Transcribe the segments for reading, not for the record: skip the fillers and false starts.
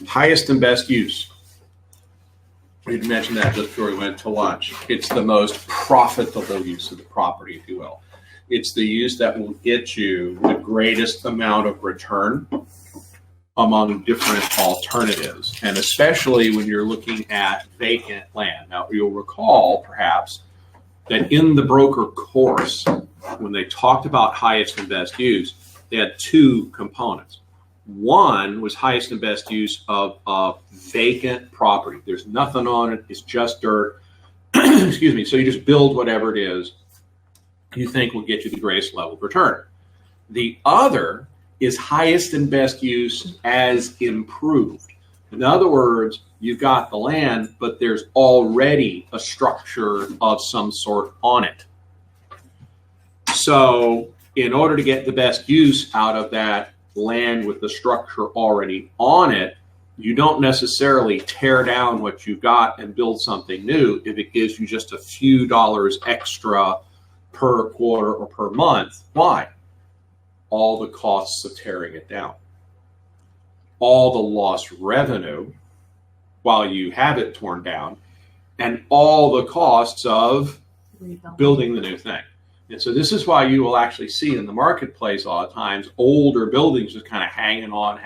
Highest and best use. We mentioned that just before we went to lunch. It's the most profitable use of the property, if you will. It's the use that will get you the greatest amount of return among different alternatives, and especially when you're looking at vacant land. Now, you'll recall, perhaps, that in the broker course, when they talked about highest and best use, they had two components. One was highest and best use of a vacant property. There's nothing on it. It's just dirt. Excuse me. So you just build whatever it is you think will get you the greatest level of return. The other is highest and best use as improved. In other words, you've got the land, but there's already a structure of some sort on it. So in order to get the best use out of that land with the structure already on it, you don't necessarily tear down what you've got and build something new if it gives you just a few dollars extra per quarter or per month. Why? All the costs of tearing it down, all the lost revenue while you have it torn down, and all the costs of building the new thing. And so this is why you will actually see in the marketplace a lot of times older buildings just kind of hanging on.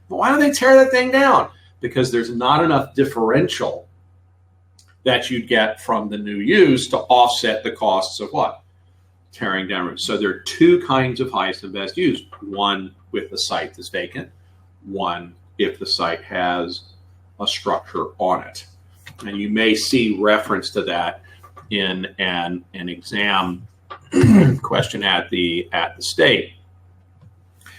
But why don't they tear that thing down? Because there's not enough differential that you'd get from the new use to offset the costs of what? Tearing down rooms. So there are two kinds of highest and best use. One with the site that's vacant. One if the site has a structure on it. And you may see reference to that in an exam question at the state.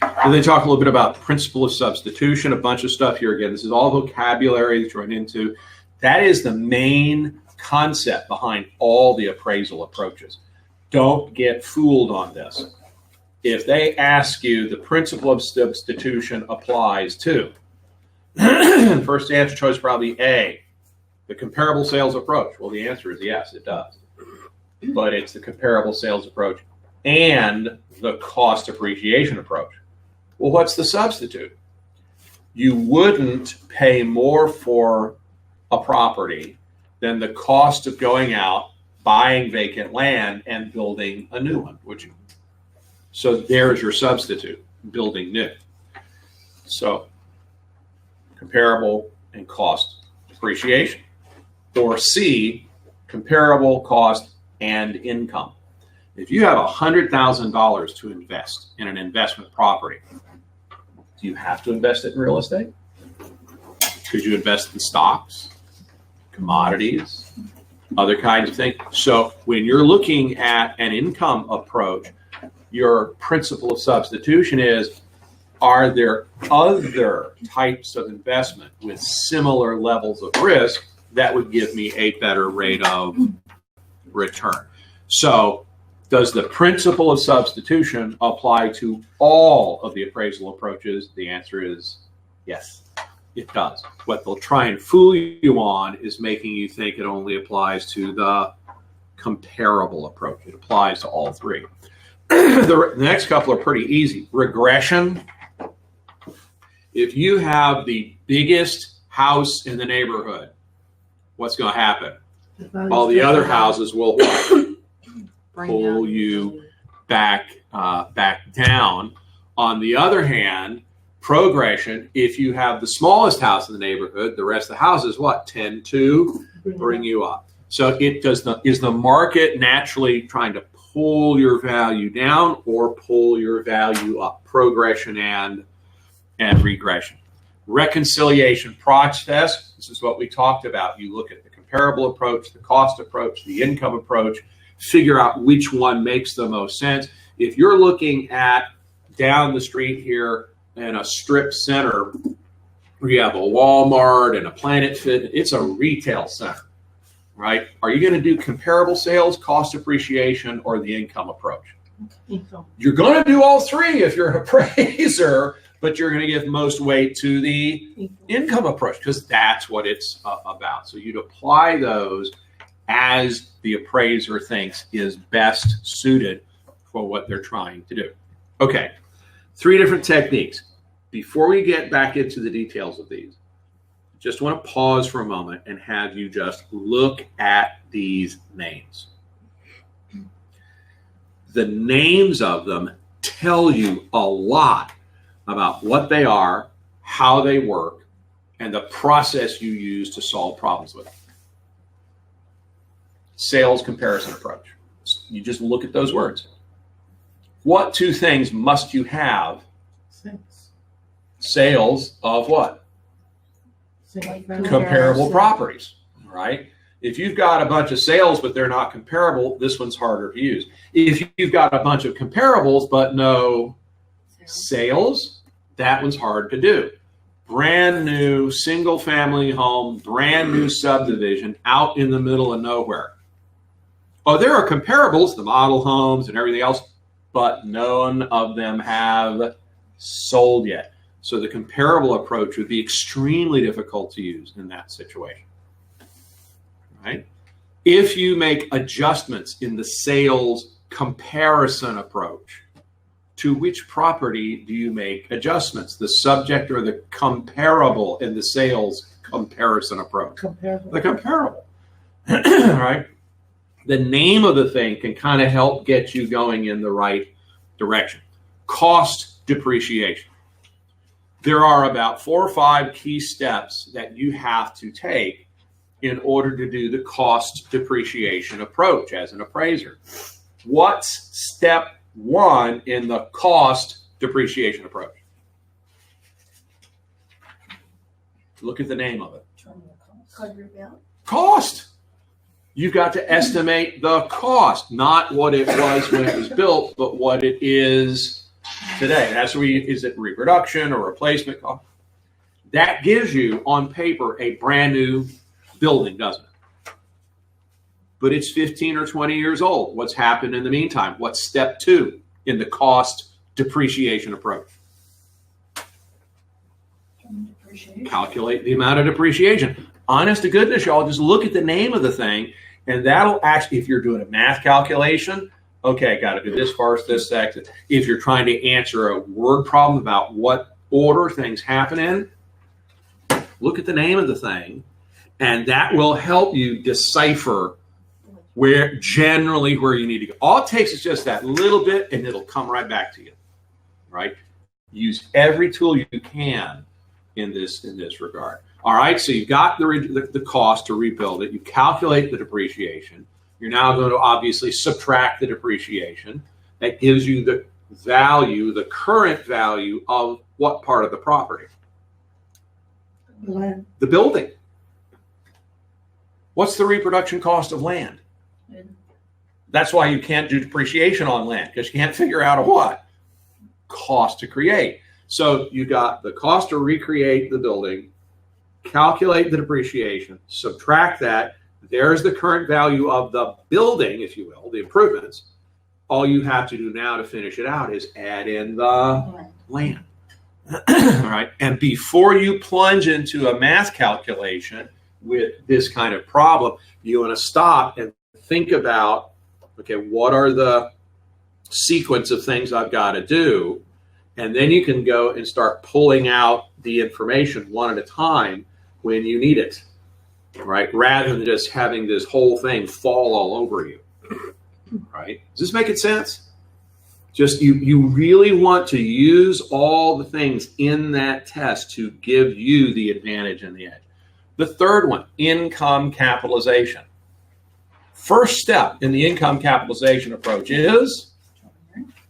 And they talk a little bit about principle of substitution, a bunch of stuff here. Again, this is all vocabulary that you run into. That is the main concept behind all the appraisal approaches. Don't get fooled on this. If they ask you, the principle of substitution applies to, first answer choice probably A, the comparable sales approach. Well, the answer is yes, it does. But it's the comparable sales approach and the cost appreciation approach. Well, what's the substitute? You wouldn't pay more for a property than the cost of going out, buying vacant land, and building a new one, would you? So there's your substitute, building new. So comparable and cost appreciation. Or C, comparable cost and income. If you have $100,000 to invest in an investment property, do you have to invest it in real estate? Could you invest in stocks, commodities, other kinds of things? So when you're looking at an income approach, your principle of substitution is, are there other types of investment with similar levels of risk that would give me a better rate of return? So does the principle of substitution apply to all of the appraisal approaches? The answer is yes, it does. What they'll try and fool you on is making you think it only applies to the comparable approach. It applies to all three. The next couple are pretty easy. Regression. If you have the biggest house in the neighborhood, what's going to happen? All the other houses will pull you back down. On the other hand, progression, if you have the smallest house in the neighborhood, the rest of the houses tend to bring you up. So is the market naturally trying to pull your value down or pull your value up? Progression and regression. Reconciliation process, this is what we talked about. You look at the comparable approach, the cost approach, the income approach, figure out which one makes the most sense. If you're looking at down the street here in a strip center where you have a Walmart and a Planet Fitness, it's a retail center, right? Are you going to do comparable sales, cost appreciation, or the income approach? You're going to do all three if you're an appraiser, but you're going to give most weight to the income approach because that's what it's about. So you'd apply those as the appraiser thinks is best suited for what they're trying to do. Okay, three different techniques. before we get back into the details of these, just want to pause for a moment and have you just look at these names. The names of them tell you a lot about what they are, how they work, and the process you use to solve problems with them. Sales comparison approach. You just look at those words. What two things must you have? Sales of what? Comparable properties, right? If you've got a bunch of sales but they're not comparable, this one's harder to use. If you've got a bunch of comparables but no sales, that one's hard to do. Brand new single family home, brand new subdivision out in the middle of nowhere. Oh, there are comparables, the model homes and everything else, but none of them have sold yet. So the comparable approach would be extremely difficult to use in that situation, right? If you make adjustments in the sales comparison approach, to which property do you make adjustments? The subject or the comparable in the sales comparison approach? Comparable. The comparable, right? The name of the thing can kind of help get you going in the right direction. Cost depreciation. There are about 4 or 5 key steps that you have to take in order to do the cost depreciation approach as an appraiser. What's step 1 in the cost depreciation approach? Look at the name of it. Cost. You've got to estimate the cost, not what it was when it was built, but what it is today. That's where is it reproduction or replacement cost? That gives you on paper a brand new building, doesn't it? But it's 15 or 20 years old. What's happened in the meantime? What's step 2 in the cost depreciation approach? Calculate the amount of depreciation. Honest to goodness, y'all, just look at the name of the thing, and that'll actually, if you're doing a math calculation, okay, got to do this first, this second. If you're trying to answer a word problem about what order things happen in, look at the name of the thing, and that will help you decipher where you need to go. All it takes is just that little bit, and it'll come right back to you, right? Use every tool you can in this regard. All right, so you've got the cost to rebuild it. You calculate the depreciation. You're now going to obviously subtract the depreciation. That gives you the value, the current value of what part of the property? Land. The building. What's the reproduction cost of land? That's why you can't do depreciation on land, because you can't figure out a what? Cost to create. So you got the cost to recreate the building, calculate the depreciation, subtract that. There's the current value of the building, if you will, the improvements. All you have to do now to finish it out is add in the land. All right. And before you plunge into a math calculation with this kind of problem, you want to stop and think about, okay, what are the sequence of things I've got to do? And then you can go and start pulling out the information one at a time when you need it, right? Rather than just having this whole thing fall all over you, right? Does this make sense? Just you really want to use all the things in that test to give you the advantage and the edge. The third one, income capitalization. First step in the income capitalization approach is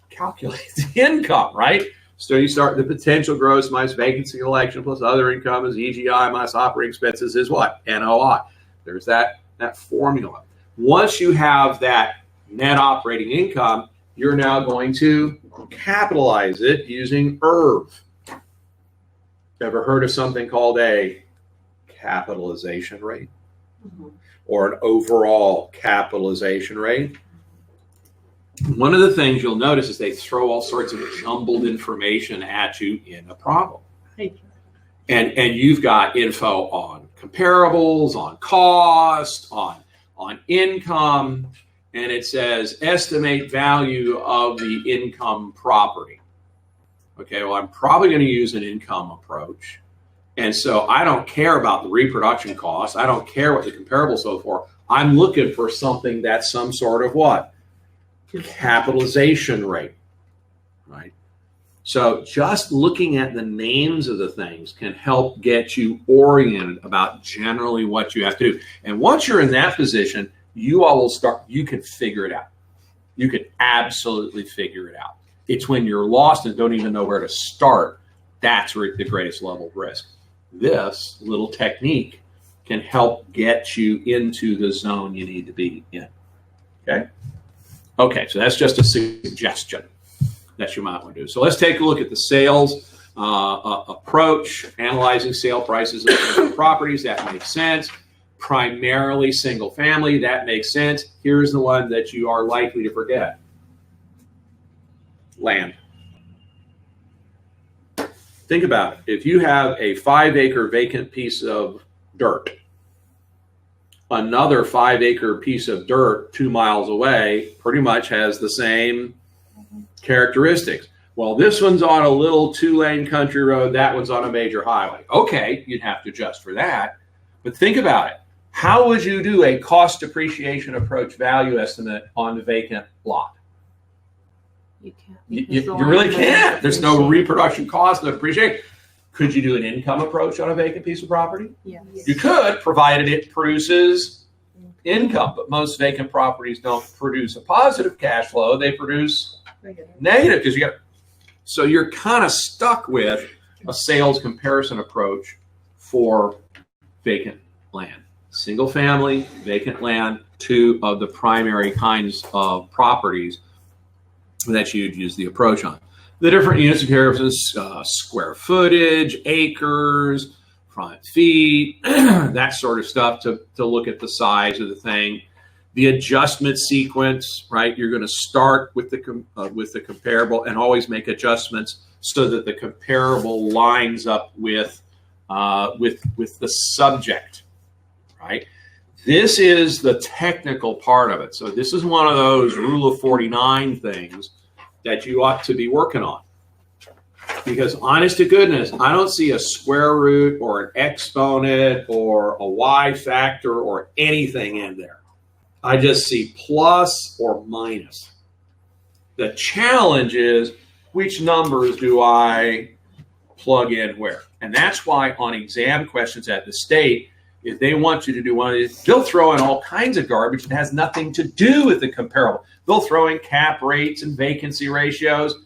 calculate the income, right? So you start the potential gross minus vacancy collection plus other income is EGI minus operating expenses is what? NOI. There's that formula. Once you have that net operating income, you're now going to capitalize it using IRV. Ever heard of something called a capitalization rate? Mm-hmm. Or an overall capitalization rate? One of the things you'll notice is they throw all sorts of jumbled information at you in a problem. And you've got info on comparables, on cost, on income, and it says estimate value of the income property. Okay, well, I'm probably going to use an income approach. And so I don't care about the reproduction costs. I don't care what the comparables so for. I'm looking for something that's some sort of what? Capitalization rate, right? So just looking at the names of the things can help get you oriented about generally what you have to do. And once you're in that position, you all will start, you can figure it out. You can absolutely figure it out. It's when you're lost and don't even know where to start, that's where the greatest level of risk. This little technique can help get you into the zone you need to be in. Okay? Okay, so that's just a suggestion that you might want to do. So let's take a look at the sales approach, analyzing sale prices of properties. That makes sense. Primarily single family. That makes sense. Here's the one that you are likely to forget. Land. Think about it. If you have a 5-acre vacant piece of dirt, another 5-acre piece of dirt 2 miles away pretty much has the same characteristics. Well, this one's on a little 2-lane country road. That one's on a major highway. Okay, you'd have to adjust for that. But think about it. How would you do a cost depreciation approach value estimate on the vacant lot? You can't. You really can't. There's no reproduction cost, no depreciation. Could you do an income approach on a vacant piece of property? Yes. You could, provided it produces income. But most vacant properties don't produce a positive cash flow. They produce negative because you got. So you're kind of stuck with a sales comparison approach for vacant land. Single family, vacant land, two of the primary kinds of properties that you'd use the approach on. The different units of comparisons, square footage, acres, front feet, that sort of stuff to look at the size of the thing. The adjustment sequence, right? You're going to start with the comparable and always make adjustments so that the comparable lines up with the subject, right? This is the technical part of it. So this is one of those rule of 49 things that you ought to be working on. Because honest to goodness, I don't see a square root or an exponent or a y factor or anything in there. I just see plus or minus. The challenge is, which numbers do I plug in where? And that's why on exam questions at the state, if they want you to do one of these, they'll throw in all kinds of garbage that has nothing to do with the comparable. They'll throw in cap rates and vacancy ratios.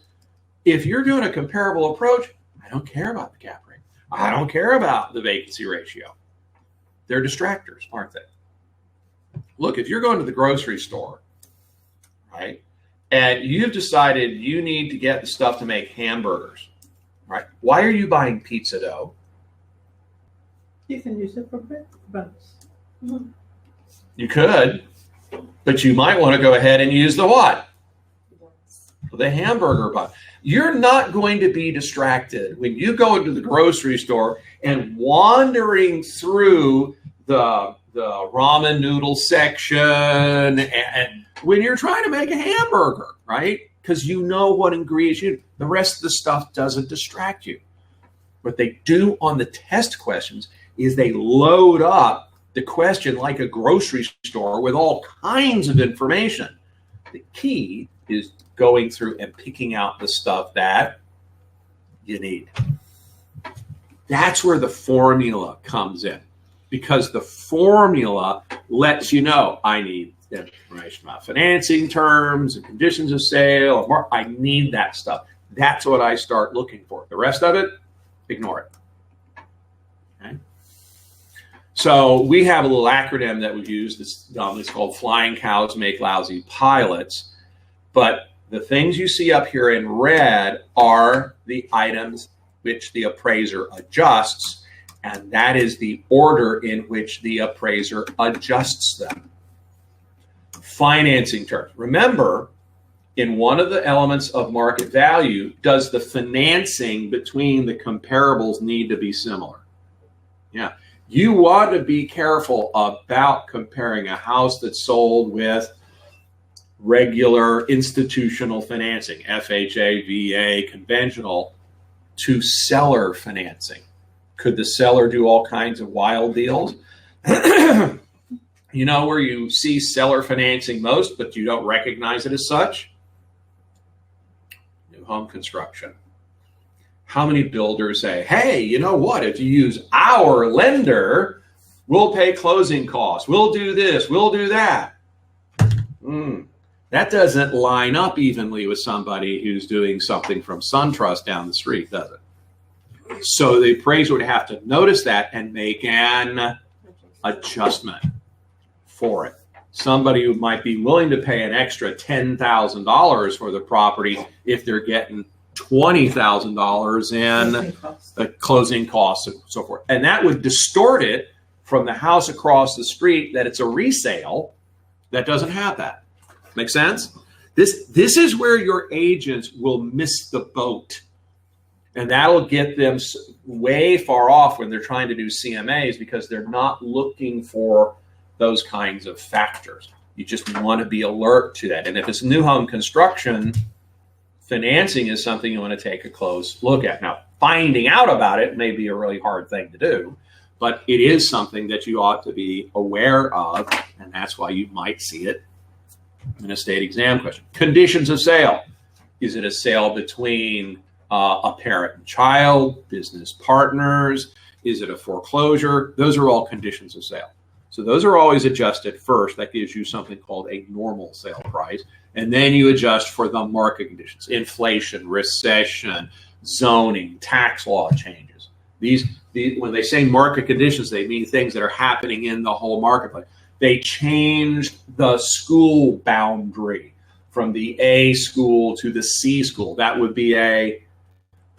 If you're doing a comparable approach, I don't care about the cap rate. I don't care about the vacancy ratio. They're distractors, aren't they? Look, if you're going to the grocery store, right, and you've decided you need to get the stuff to make hamburgers, right? Why are you buying pizza dough? You can use it for bread buns. Mm-hmm. You could, but you might want to go ahead and use the what? The hamburger bun. You're not going to be distracted when you go into the grocery store and wandering through the ramen noodle section and when you're trying to make a hamburger, right? Because you know what ingredients the rest of the stuff doesn't distract you. What they do on the test questions is they load up the question like a grocery store with all kinds of information. The key is going through and picking out the stuff that you need. That's where the formula comes in, because the formula lets you know I need information about financing terms and conditions of sale. I need that stuff. That's what I start looking for. The rest of it, ignore it. Okay? So we have a little acronym that we've used. It's called Flying Cows Make Lousy Pilots. But the things you see up here in red are the items which the appraiser adjusts, and that is the order in which the appraiser adjusts them. Financing terms. Remember, in one of the elements of market value, does the financing between the comparables need to be similar? Yeah. You want to be careful about comparing a house that's sold with regular institutional financing, FHA, VA, conventional, to seller financing. Could the seller do all kinds of wild deals? You know where you see seller financing most, but you don't recognize it as such? New home construction. How many builders say, hey, you know what? If you use our lender, we'll pay closing costs. We'll do this. We'll do that. That doesn't line up evenly with somebody who's doing something from SunTrust down the street, does it? So the appraiser would have to notice that and make an adjustment for it. Somebody who might be willing to pay an extra $10,000 for the property if they're getting $20,000 in the closing costs and so forth. And that would distort it from the house across the street that it's a resale that doesn't have that. Make sense? This is where your agents will miss the boat. And that'll get them way far off when they're trying to do CMAs because they're not looking for those kinds of factors. You just want to be alert to that. And if it's new home construction, financing is something you want to take a close look at. Now, finding out about it may be a really hard thing to do, but it is something that you ought to be aware of, and that's why you might see it in a state exam question. Conditions of sale. Is it a sale between a parent and child, business partners? Is it a foreclosure? Those are all conditions of sale. So those are always adjusted first. That gives you something called a normal sale price. And then you adjust for the market conditions, inflation, recession, zoning, tax law changes. These when they say market conditions, they mean things that are happening in the whole marketplace. They changed the school boundary from the A school to the C school. That would be a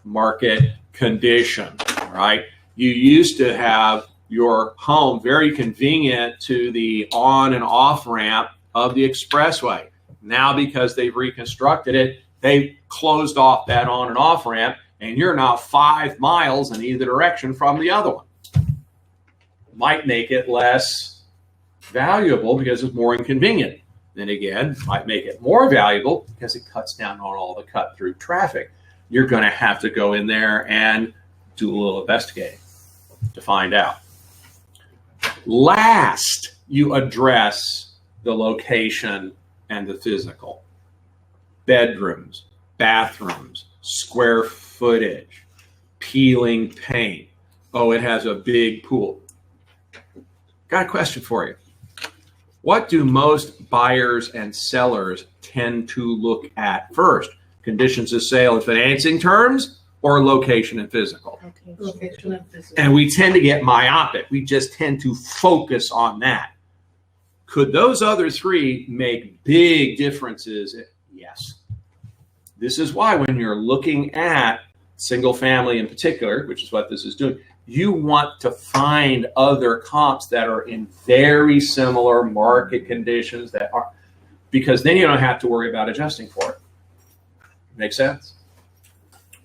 market condition, right? You used to have your home very convenient to the on and off ramp of the expressway. Now, because they've reconstructed it, they've closed off that on and off ramp, and you're now 5 miles in either direction from the other one. Might make it less valuable because it's more inconvenient. Then again, might make it more valuable because it cuts down on all the cut through traffic. You're going to have to go in there and do a little investigating to find out. Last, you address the location and the physical. Bedrooms, bathrooms, square footage, peeling paint. Oh, it has a big pool. Got a question for you. What do most buyers and sellers tend to look at first? Conditions of sale and financing terms, or location and physical? Location and physical. And we tend to get myopic. We just tend to focus on that. Could those other three make big differences? Yes. This is why when you're looking at single family in particular, which is what this is doing, you want to find other comps that are in very similar market conditions that are, because then you don't have to worry about adjusting for it. Make sense?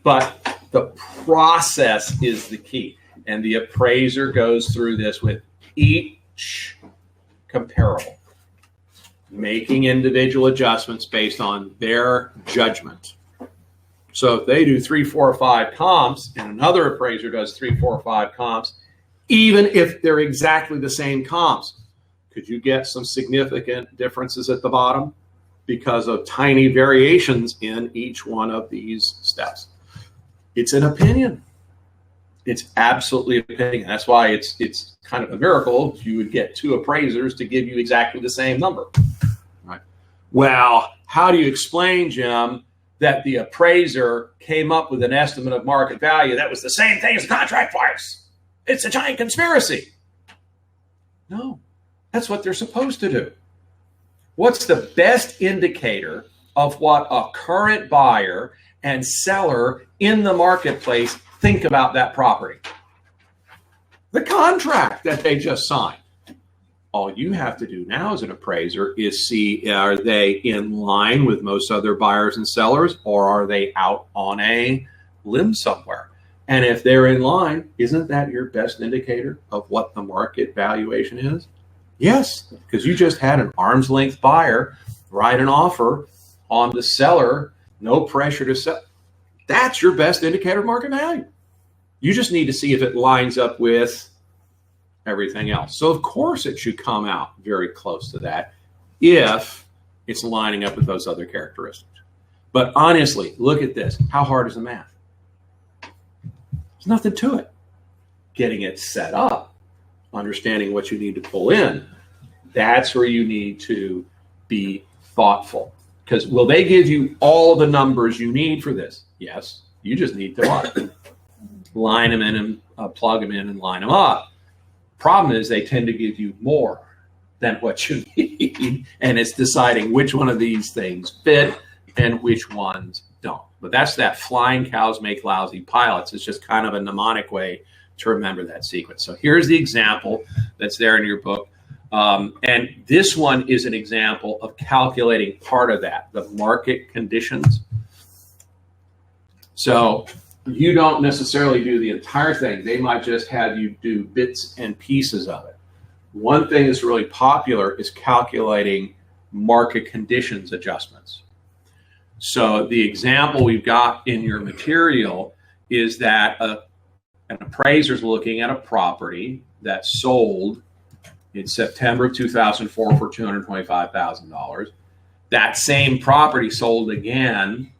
But the process is the key. And the appraiser goes through this with each comparable, making individual adjustments based on their judgment. So if they do 3, 4, 5 comps and another appraiser does 3, 4, 5 comps, even if they're exactly the same comps, could you get some significant differences at the bottom because of tiny variations in each one of these steps? It's an opinion. It's absolutely an opinion. That's why it's kind of a miracle if you would get 2 appraisers to give you exactly the same number. Right? Well, how do you explain, Jim, that the appraiser came up with an estimate of market value that was the same thing as the contract price? It's a giant conspiracy. No, that's what they're supposed to do. What's the best indicator of what a current buyer and seller in the marketplace think about that property? The contract that they just signed. All you have to do now as an appraiser is see, are they in line with most other buyers and sellers, or are they out on a limb somewhere? And if they're in line, isn't that your best indicator of what the market valuation is? Yes, because you just had an arm's length buyer write an offer on the seller, no pressure to sell. That's your best indicator of market value. You just need to see if it lines up with everything else. So of course it should come out very close to that if it's lining up with those other characteristics. But honestly, look at this. How hard is the math? There's nothing to it. Getting it set up, understanding what you need to pull in, that's where you need to be thoughtful. Because will they give you all the numbers you need for this? Yes. You just need to line them in and plug them in and line them up. Problem is they tend to give you more than what you need, and it's deciding which one of these things fit and which ones don't. But that's that flying cows make lousy pilots. It's just kind of a mnemonic way to remember that sequence. So here's the example that's there in your book. And this one is an example of calculating part of that, the market conditions. So you don't necessarily do the entire thing. They might just have you do bits and pieces of it. One thing that's really popular is calculating market conditions adjustments. So the example we've got in your material is that an appraiser is looking at a property that sold in September of 2004 for $225,000. That same property sold again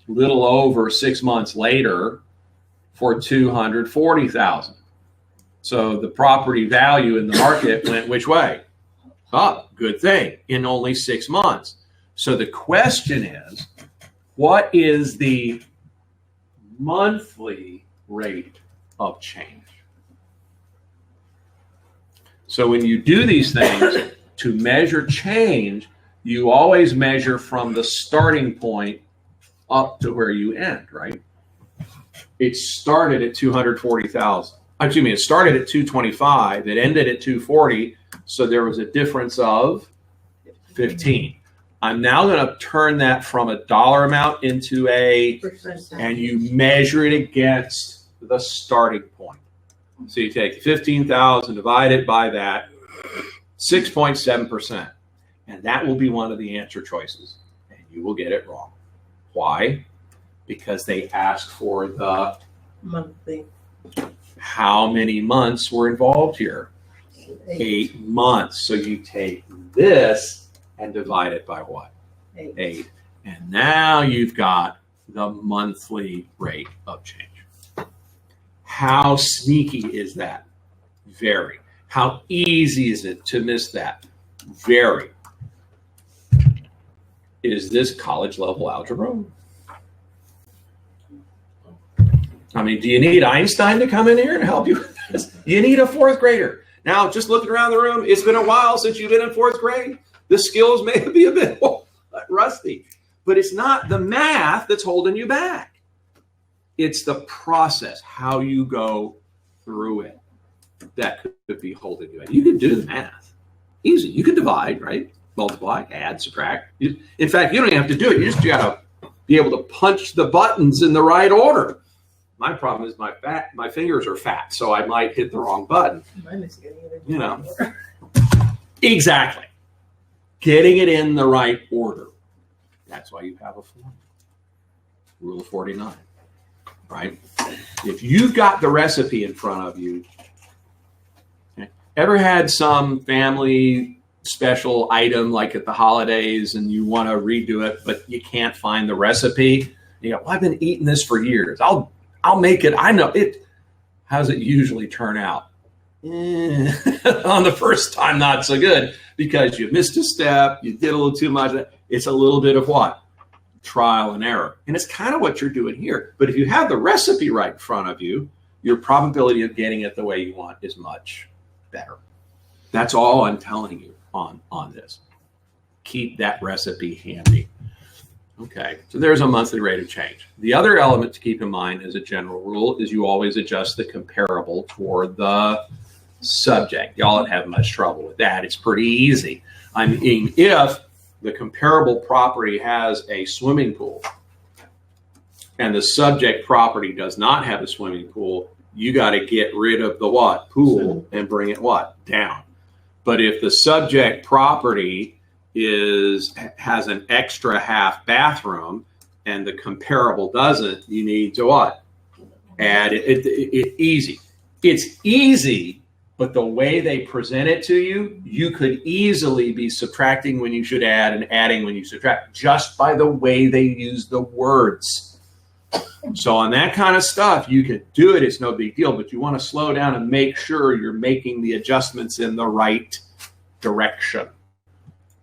little over 6 months later for $240,000. So the property value in the market went which way? Up. Good thing. In only 6 months. So the question is, what is the monthly rate of change? So when you do these things to measure change, you always measure from the starting point up to where you end, right? It started at 240,000. Excuse me, it started at 225. It ended at 240. So there was a difference of 15. I'm now going to turn that from a dollar amount into and you measure it against the starting point. So you take 15,000, divide it by that, 6.7%. And that will be one of the answer choices. And you will get it wrong. Why? Because they asked for the monthly. How many months were involved here? 8 months. So you take this and divide it by what? 8. And now you've got the monthly rate of change. How sneaky is that? Very. How easy is it to miss that? Very. Is this college level algebra? I mean, do you need Einstein to come in here and help you with this? You need a 4th grader. Now, just looking around the room, it's been a while since you've been in 4th grade. The skills may be a bit rusty, but it's not the math that's holding you back. It's the process, how you go through it, that could be holding you back. You can do the math. Easy. You can divide, right? Multiply, add, subtract. In fact, you don't even have to do it. You just got to be able to punch the buttons in the right order. My problem is my fingers are fat, so I might hit the wrong button. Mine is getting it. You know. Exactly. Getting it in the right order. That's why you have a formula. Rule of 49. Right? If you've got the recipe in front of you, ever had some family special item like at the holidays and you want to redo it, but you can't find the recipe? You go, well, I've been eating this for years. I'll make it. I know it. How does it usually turn out? On the first time, not so good because you missed a step. You did a little too much. It's a little bit of what? Trial and error. And it's kind of what you're doing here. But if you have the recipe right in front of you, your probability of getting it the way you want is much better. That's all I'm telling you on this. Keep that recipe handy. Okay, so there's a monthly rate of change. The other element to keep in mind as a general rule is you always adjust the comparable toward the subject. Y'all don't have much trouble with that. It's pretty easy. I mean, if the comparable property has a swimming pool and the subject property does not have a swimming pool, you got to get rid of the what? Pool and bring it what? Down. But if the subject property has an extra half bathroom, and the comparable doesn't, you need to what? Add it easy. It's easy, but the way they present it to you, you could easily be subtracting when you should add and adding when you subtract, just by the way they use the words. So on that kind of stuff, you could do it. It's no big deal, but you want to slow down and make sure you're making the adjustments in the right direction,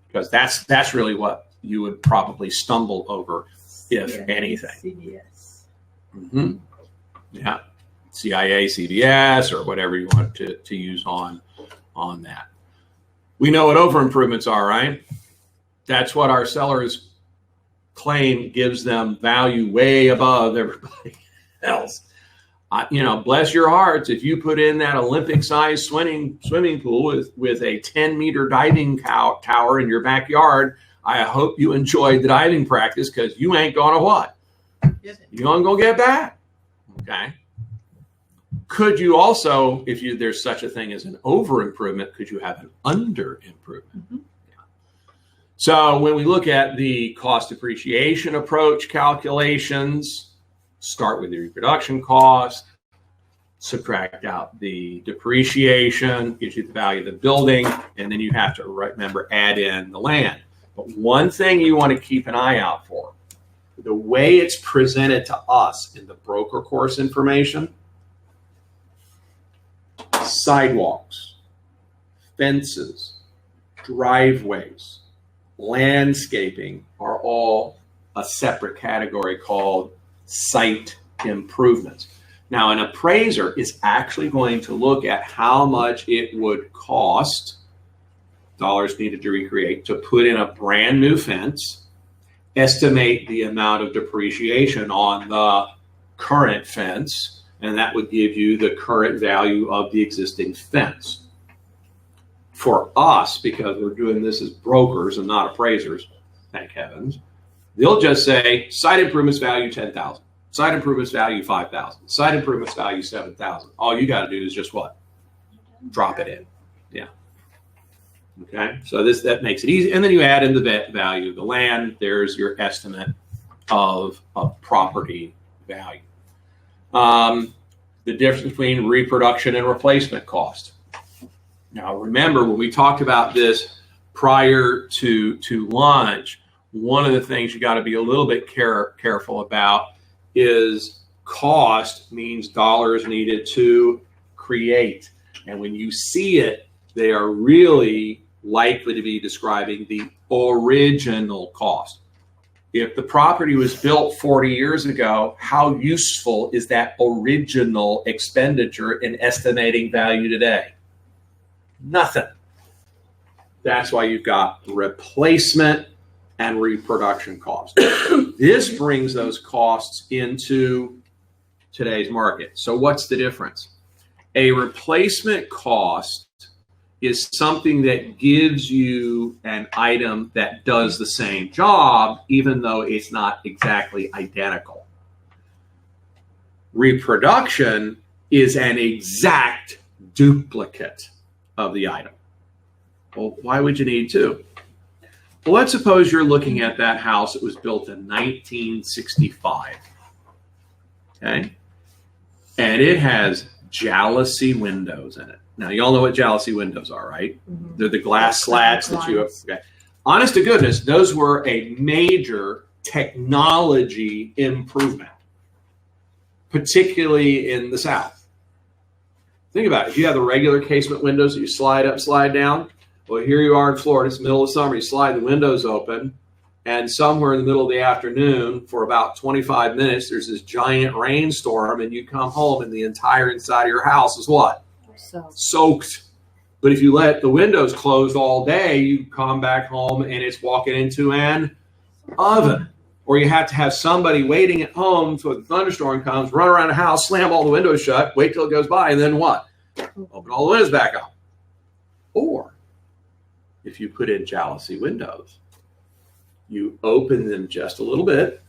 because that's really what you would probably stumble over, if anything. CBS. Mm-hmm. Yeah, CIA, CBS, or whatever you want to use on that. We know what over improvements are, right? That's what our sellers claim gives them value way above everybody else. Bless your hearts, if you put in that Olympic-sized swimming pool with a 10-meter diving tower in your backyard, I hope you enjoyed the diving practice, because you ain't gonna what? You ain't gonna get back. Okay. Could you also, if there's such a thing as an over improvement, could you have an under improvement? Mm-hmm. So when we look at the cost depreciation approach calculations, start with the reproduction cost, subtract out the depreciation, gives you the value of the building, and then you have to, remember, add in the land. But one thing you want to keep an eye out for, the way it's presented to us in the broker course information, sidewalks, fences, driveways, landscaping are all a separate category called site improvements. Now, an appraiser is actually going to look at how much it would cost, dollars needed to recreate, to put in a brand new fence, estimate the amount of depreciation on the current fence, and that would give you the current value of the existing fence. For us, because we're doing this as brokers and not appraisers, thank heavens, they'll just say site improvements value $10,000, site improvements value $5,000, site improvements value $7,000. All you got to do is just what? Drop it in. Yeah. Okay. So that makes it easy, and then you add in the value of the land. There's your estimate of property value. The difference between reproduction and replacement cost. Now, remember, when we talked about this prior to lunch, one of the things you got to be a little bit careful about is cost means dollars needed to create. And when you see it, they are really likely to be describing the original cost. If the property was built 40 years ago, how useful is that original expenditure in estimating value today? Nothing. That's why you've got replacement and reproduction costs. This brings those costs into today's market. So what's the difference? A replacement cost is something that gives you an item that does the same job, even though it's not exactly identical. Reproduction is an exact duplicate of the item. Well, why would you need two? Well, let's suppose you're looking at that house that was built in 1965. Okay? And it has jalousie windows in it. Now, you all know what jalousie windows are, right? Mm-hmm. They're the glass slats that you have. Okay. Honest to goodness, those were a major technology improvement, particularly in the South. Think about it. If you have the regular casement windows that you slide up, slide down, well, here you are in Florida. It's the middle of summer. You slide the windows open, and somewhere in the middle of the afternoon, for about 25 minutes, there's this giant rainstorm, and you come home, and the entire inside of your house is what? Soaked. But if you let the windows closed all day, you come back home and it's walking into an oven. Or you have to have somebody waiting at home so the thunderstorm comes, run around the house, slam all the windows shut, wait till it goes by, and then what? Open all the windows back up. Or if you put in jalousie windows, you open them just a little bit,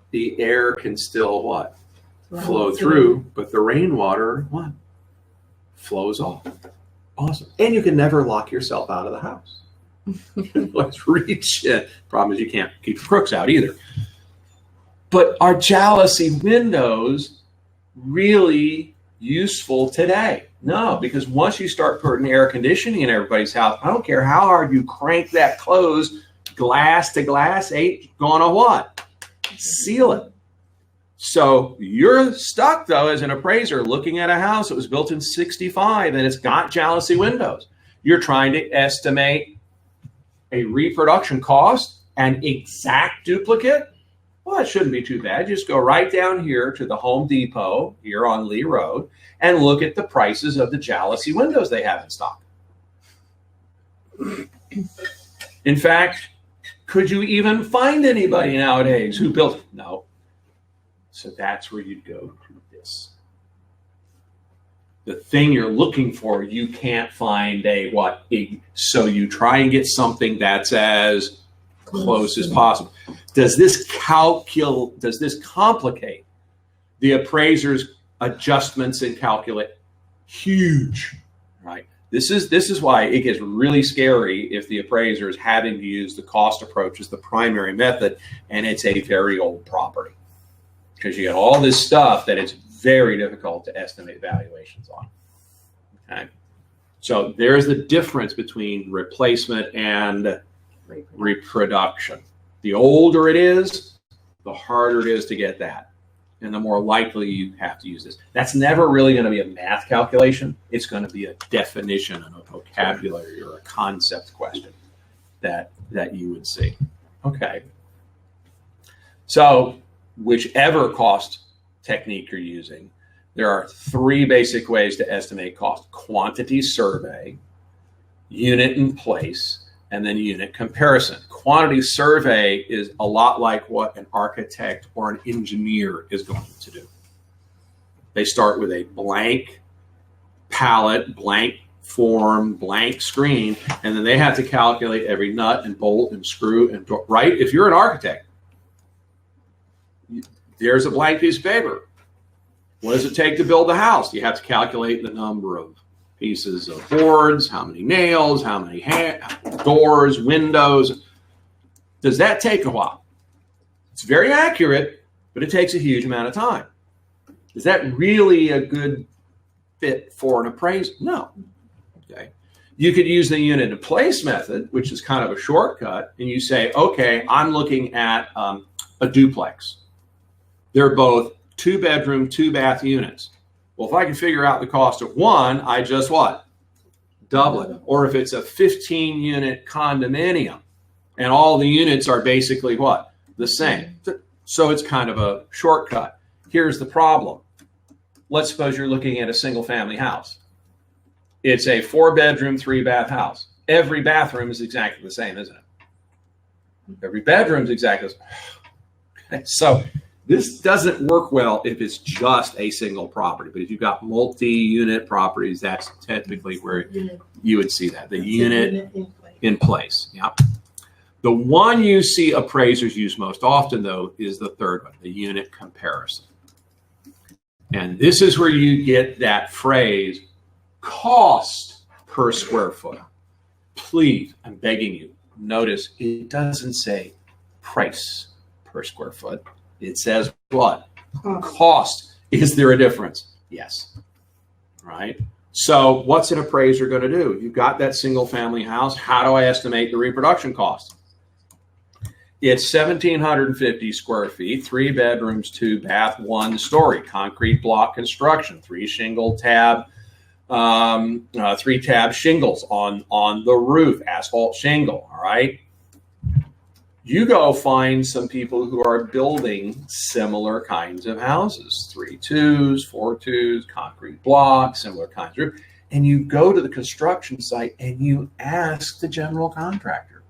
the air can still what? Flow through, but the rainwater, what? Flows off. Awesome. And you can never lock yourself out of the house. Let's reach it. Problem is you can't keep the crooks out either. But are jalousie windows really useful today? No, because once you start putting air conditioning in everybody's house, I don't care how hard you crank that closed, glass to glass ain't gonna what? Seal it. So you're stuck, though, as an appraiser looking at a house that was built in 65 and it's got jalousie windows. You're trying to estimate a reproduction cost and exact duplicate. Well, it shouldn't be too bad. Just go right down here to the Home Depot here on Lee Road and look at the prices of the jalousie windows they have in stock. In fact, could you even find anybody nowadays who built? No. So that's where you'd go to this. The thing you're looking for, you can't find so you try and get something that's as close as possible. Does this complicate the appraiser's adjustments and calculate? Huge, right? This is why it gets really scary if the appraiser is having to use the cost approach as the primary method and it's a very old property, because you get all this stuff that it's very difficult to estimate valuations on. Okay, so there's the difference between replacement and reproduction. The older it is, the harder it is to get that, and the more likely you have to use this. That's never really going to be a math calculation. It's going to be a definition and a vocabulary or a concept question that you would see. Okay. So whichever cost technique you're using, there are three basic ways to estimate cost: quantity survey, unit in place, and then unit comparison. Quantity survey is a lot like what an architect or an engineer is going to do. They start with a blank palette, blank form, blank screen, and then they have to calculate every nut and bolt and screw and right? If you're an architect, there's a blank piece of paper. What does it take to build a house? You have to calculate the number of pieces of boards, how many nails, how many doors, windows. Does that take a while? It's very accurate, but it takes a huge amount of time. Is that really a good fit for an appraiser? No. Okay. You could use the unit in place method, which is kind of a shortcut, and you say, okay, I'm looking at a duplex. They're both 2-bedroom, 2-bath units. Well, if I can figure out the cost of one, I just what? Double it. Or if it's a 15-unit condominium and all the units are basically what? The same. So it's kind of a shortcut. Here's the problem. Let's suppose you're looking at a single-family house. It's a 4-bedroom, 3-bath house. Every bathroom is exactly the same, isn't it? Every bedroom is exactly the same. Okay, so this doesn't work well if it's just a single property, but if you've got multi-unit properties, that's typically where you would see that. The unit in place. Yeah. The one you see appraisers use most often, though, is the third one, the unit comparison. And this is where you get that phrase, cost per square foot. Please, I'm begging you, notice it doesn't say price per square foot. It says what? Cost. Is there a difference? Yes. Right? So what's an appraiser going to do? You've got that single family house. How do I estimate the reproduction cost? It's 1,750 square feet, 3 bedrooms, 2 bath, 1 story, concrete block construction, 3 shingle tab, 3 tab shingles on the roof, asphalt shingle. All right. You go find some people who are building similar kinds of houses, 3-2s, 4-2s, concrete blocks, similar kinds of, and you go to the construction site and you ask the general contractor.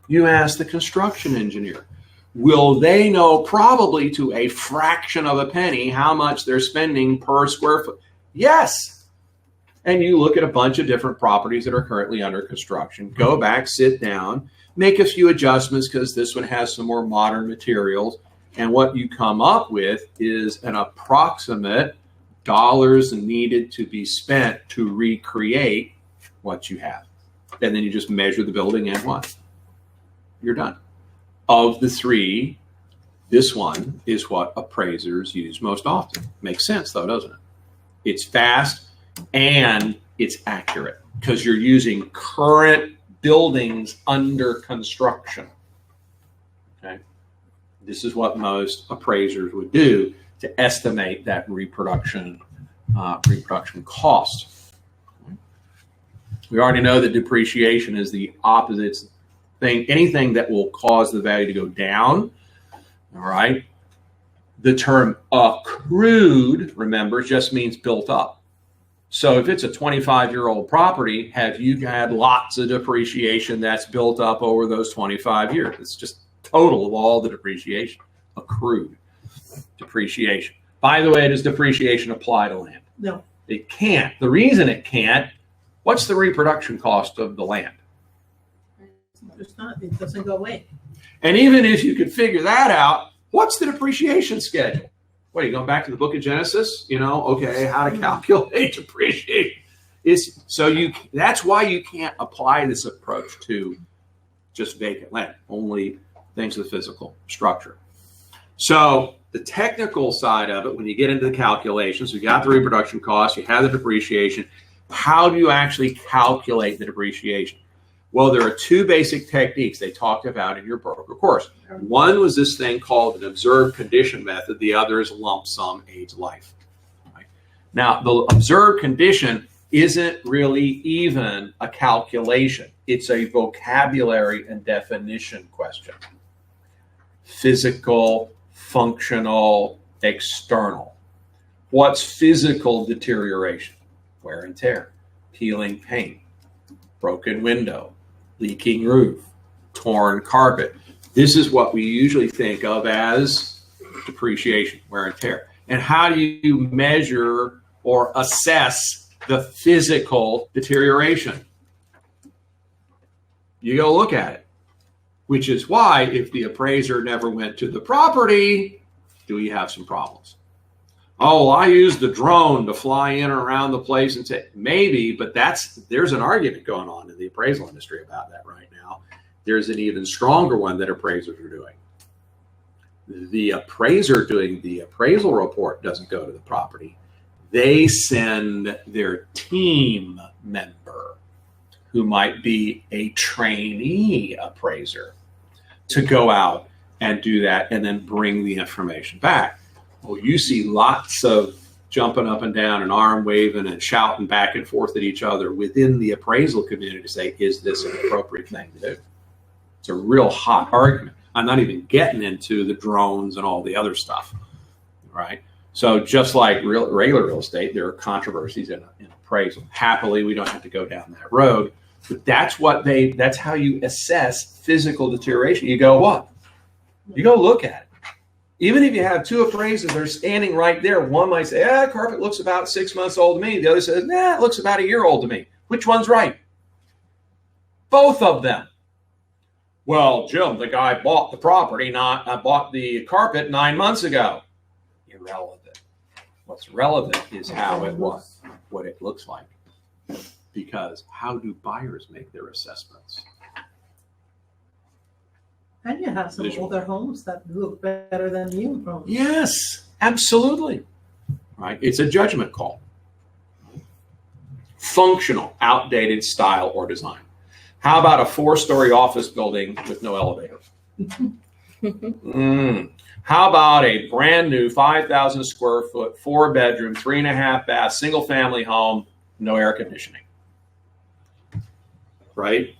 You ask the construction engineer. Will they know probably to a fraction of a penny how much they're spending per square foot? Yes. And you look at a bunch of different properties that are currently under construction, go back, sit down, make a few adjustments because this one has some more modern materials. And what you come up with is an approximate dollars needed to be spent to recreate what you have. And then you just measure the building and what? You're done. Of the 3 This one is what appraisers use most often. Makes sense though, doesn't it? It's fast and it's accurate because you're using current buildings under construction. Okay. This is what most appraisers would do to estimate that reproduction cost. We already know that depreciation is the opposite thing. Anything that will cause the value to go down. All right. The term accrued, remember, just means built up. So if it's a 25-year-old property, have you had lots of depreciation that's built up over those 25 years? It's just total of all the depreciation, accrued depreciation. By the way, does depreciation apply to land? No. It can't. The reason it can't, what's the reproduction cost of the land? It's not. It doesn't go away. And even if you could figure that out, what's the depreciation schedule? What, are you going back to the book of Genesis? You know, okay, how to calculate depreciation. That's why you can't apply this approach to just vacant land, only things with physical structure. So the technical side of it, when you get into the calculations, you got the reproduction cost, you have the depreciation. How do you actually calculate the depreciation? Well, there are two basic techniques they talked about in your broker course. One was this thing called an observed condition method. The other is lump sum age life. Right? Now, the observed condition isn't really even a calculation. It's a vocabulary and definition question. Physical, functional, external. What's physical deterioration? Wear and tear, peeling paint, broken window, leaking roof, torn carpet. This is what we usually think of as depreciation, wear and tear. And how do you measure or assess the physical deterioration? You go look at it, which is why if the appraiser never went to the property, do we have some problems? Oh, I used the drone to fly in and around the place and say, maybe, but there's an argument going on in the appraisal industry about that right now. There's an even stronger one that appraisers are doing. The appraiser doing the appraisal report doesn't go to the property. They send their team member, who might be a trainee appraiser, to go out and do that and then bring the information back. Well, you see lots of jumping up and down and arm waving and shouting back and forth at each other within the appraisal community to say, is this an appropriate thing to do? It's a real hot argument. I'm not even getting into the drones and all the other stuff, right? So just like regular real estate, there are controversies in appraisal. Happily, we don't have to go down that road, but that's how you assess physical deterioration. You go what? You go look at it. Even if you have two appraisers that are standing right there, one might say, carpet looks about 6 months old to me. The other says, it looks about a year old to me. Which one's right? Both of them. Well, Jim, the guy bought the property, bought the carpet 9 months ago. Irrelevant. What's relevant is how it was, what it looks like. Because how do buyers make their assessments? And you have some older homes that look better than new homes. Yes, absolutely. Right? It's a judgment call. Functional, outdated style or design. How about a 4-story office building with no elevator? How about a brand new 5,000 square foot, 4-bedroom, 3.5 bath, single family home, no air conditioning? Right?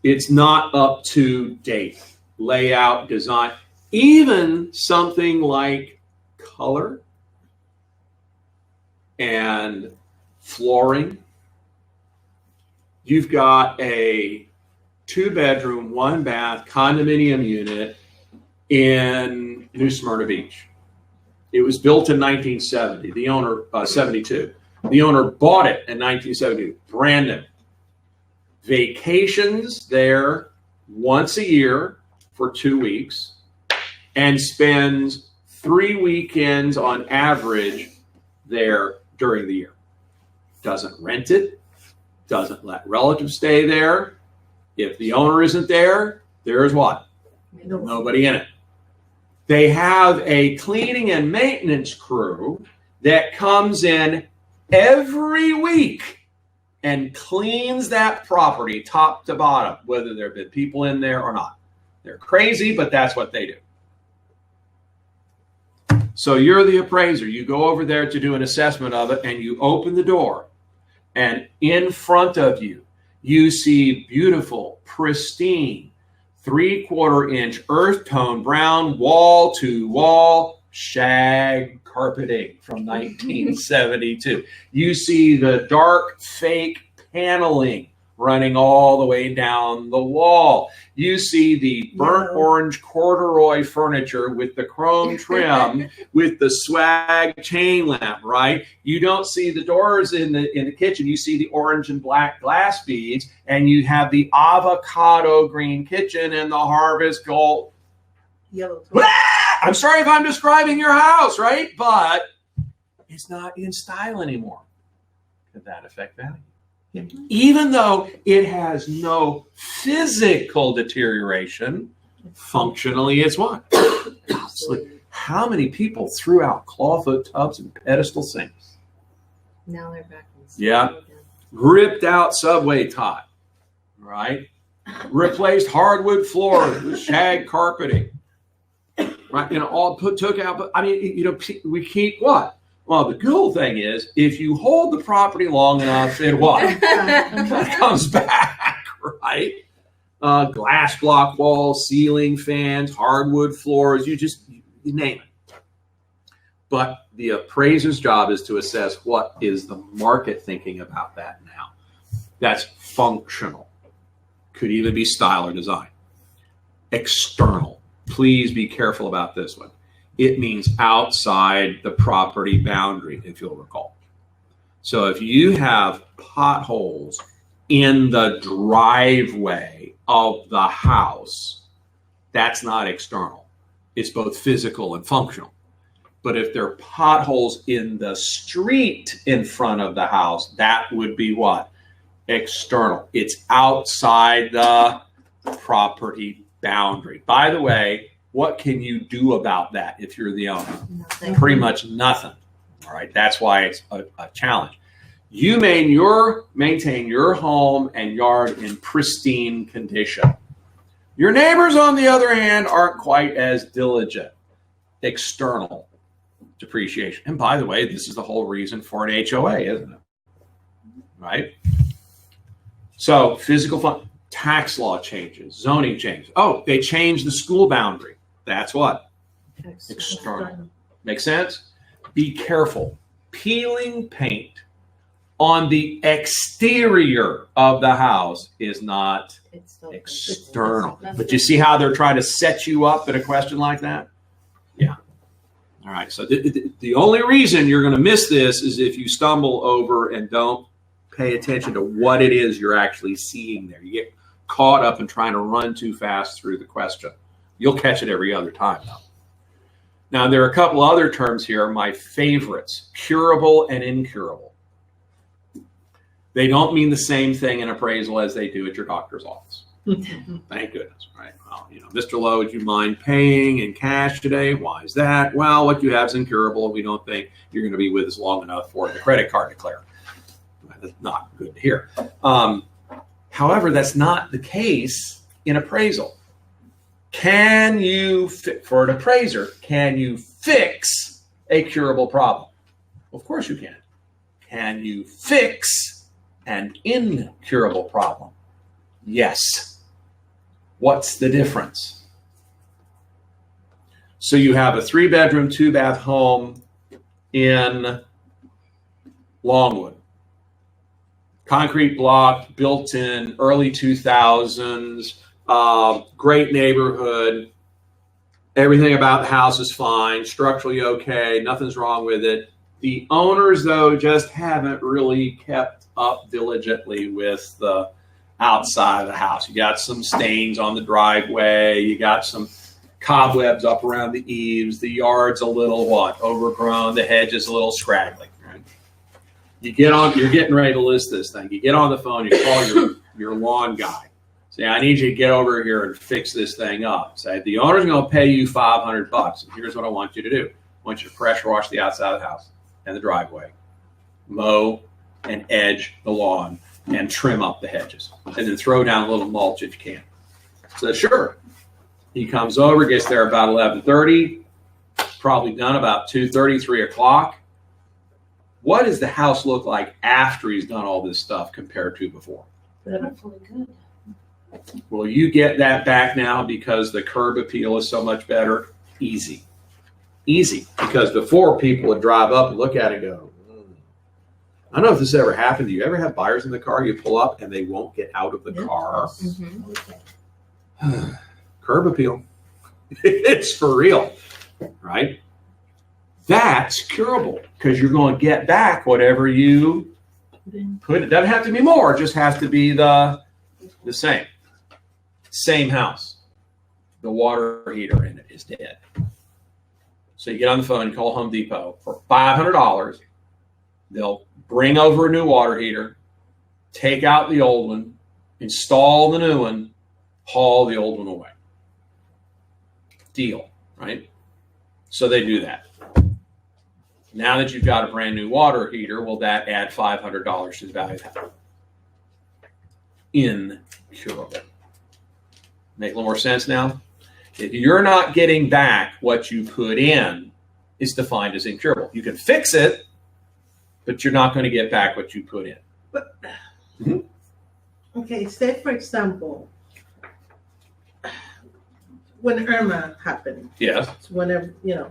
It's not up to date. Layout, design, even something like color and flooring. You've got a 2-bedroom, 1-bath condominium unit in New Smyrna Beach. It was built in 1970. The owner, 72. The owner bought it in 1972, brand new. Vacations there once a year for 2 weeks and spends 3 weekends on average there during the year. Doesn't rent it, doesn't let relatives stay there. If the owner isn't there, there's what? Nobody in it. They have a cleaning and maintenance crew that comes in every week and cleans that property top to bottom, whether there have been people in there or not. They're crazy, but that's what they do. So you're the appraiser. You go over there to do an assessment of it, and you open the door, and in front of you, you see beautiful, pristine, 3/4 inch earth tone brown wall to wall shag carpeting from 1972. You see the dark fake paneling running all the way down the wall. You see the burnt orange corduroy furniture with the chrome trim with the swag chain lamp, right? You don't see the doors in the kitchen. You see the orange and black glass beads, and you have the avocado green kitchen and the harvest gold Yellow. I'm sorry if I'm describing your house, right? But it's not in style anymore. Could that affect value? Even though it has no physical deterioration, functionally it's what? How many people threw out clawfoot tubs and pedestal sinks? Now they're back in Yeah. again. Ripped out subway top, right? Replaced hardwood floors with shag carpeting, right? All took out. But I mean, we keep what? Well, the cool thing is, if you hold the property long enough, it what? It comes back, right? Glass block walls, ceiling fans, hardwood floors, you name it. But the appraiser's job is to assess what is the market thinking about that now. That's functional. Could even be style or design. External. Please be careful about this one. It means outside the property boundary, if you'll recall. So if you have potholes in the driveway of the house, that's not external. It's both physical and functional. But if there are potholes in the street in front of the house, that would be what? External. It's outside the property boundary. By the way, what can you do about that if you're the owner? Nothing. Pretty much nothing. All right. That's why it's a challenge. You maintain your home and yard in pristine condition. Your neighbors, on the other hand, aren't quite as diligent. External depreciation. And by the way, this is the whole reason for an HOA, isn't it? Right? So physical fun, tax law changes, zoning changes. Oh, they changed the school boundary. That's what? External. Make sense? Be careful. Peeling paint on the exterior of the house is not It's still external. But you see how they're trying to set you up in a question like that? Yeah. All right. So the only reason you're going to miss this is if you stumble over and don't pay attention to what it is you're actually seeing there. You get caught up in trying to run too fast through the question. You'll catch it every other time, though. Now, there are a couple other terms here, my favorites, curable and incurable. They don't mean the same thing in appraisal as they do at your doctor's office. Thank goodness, right? Well, Mr. Lowe, would you mind paying in cash today? Why is that? Well, what you have is incurable, and we don't think you're going to be with us long enough for the credit card to clear. That's not good to hear. However, that's not the case in appraisal. Can you, for an appraiser, can you fix a curable problem? Of course you can. Can you fix an incurable problem? Yes. What's the difference? So you have a 3-bedroom, 2-bath home in Longwood. Concrete block, built in early 2000s, great neighborhood. Everything about the house is fine, structurally okay, nothing's wrong with it. The owners, though, just haven't really kept up diligently with the outside of the house. You got some stains on the driveway, you got some cobwebs up around the eaves, the yard's a little overgrown, the hedge is a little scraggly. You're getting ready to list this thing. You get on the phone, you call your lawn guy. Say, I need you to get over here and fix this thing up. Say, the owner's going to pay you $500. And here's what I want you to do. I want you to pressure wash the outside of the house and the driveway, mow and edge the lawn, and trim up the hedges. And then throw down a little mulch if you can. So sure. He comes over, gets there about 11:30, probably done about 2:30, 3 o'clock. What does the house look like after he's done all this stuff compared to before? Hopefully good. Well, you get that back now because the curb appeal is so much better. Easy. Easy. Because before people would drive up and look at it and go, I don't know if this ever happened to you. Ever have buyers in the car, you pull up and they won't get out of the car? Mm-hmm. Curb appeal. It's for real, right? That's curable because you're going to get back whatever you put. It doesn't have to be more. It just has to be the same. Same house. The water heater in it is dead. So you get on the phone and call Home Depot for $500. They'll bring over a new water heater, take out the old one, install the new one, haul the old one away. Deal, right? So they do that. Now that you've got a brand new water heater, will that add $500 to the value of the house? Incurable. Make a little more sense now? If you're not getting back what you put in, it's defined as incurable. You can fix it, but you're not going to get back what you put in. But, okay, say for example, when Irma happened. Yes. Whenever, in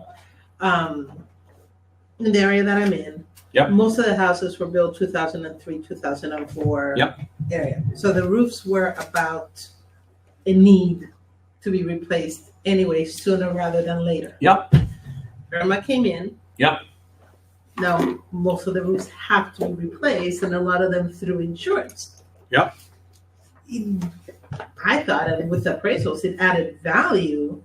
the area that I'm in, Yep. most of the houses were built 2003, 2004 Yep. area. So the roofs were about in need to be replaced anyway, sooner rather than later. Yep. Irma came in. Yep. Now, most of the roofs have to be replaced, and a lot of them through insurance. Yep. I thought that with appraisals, it added value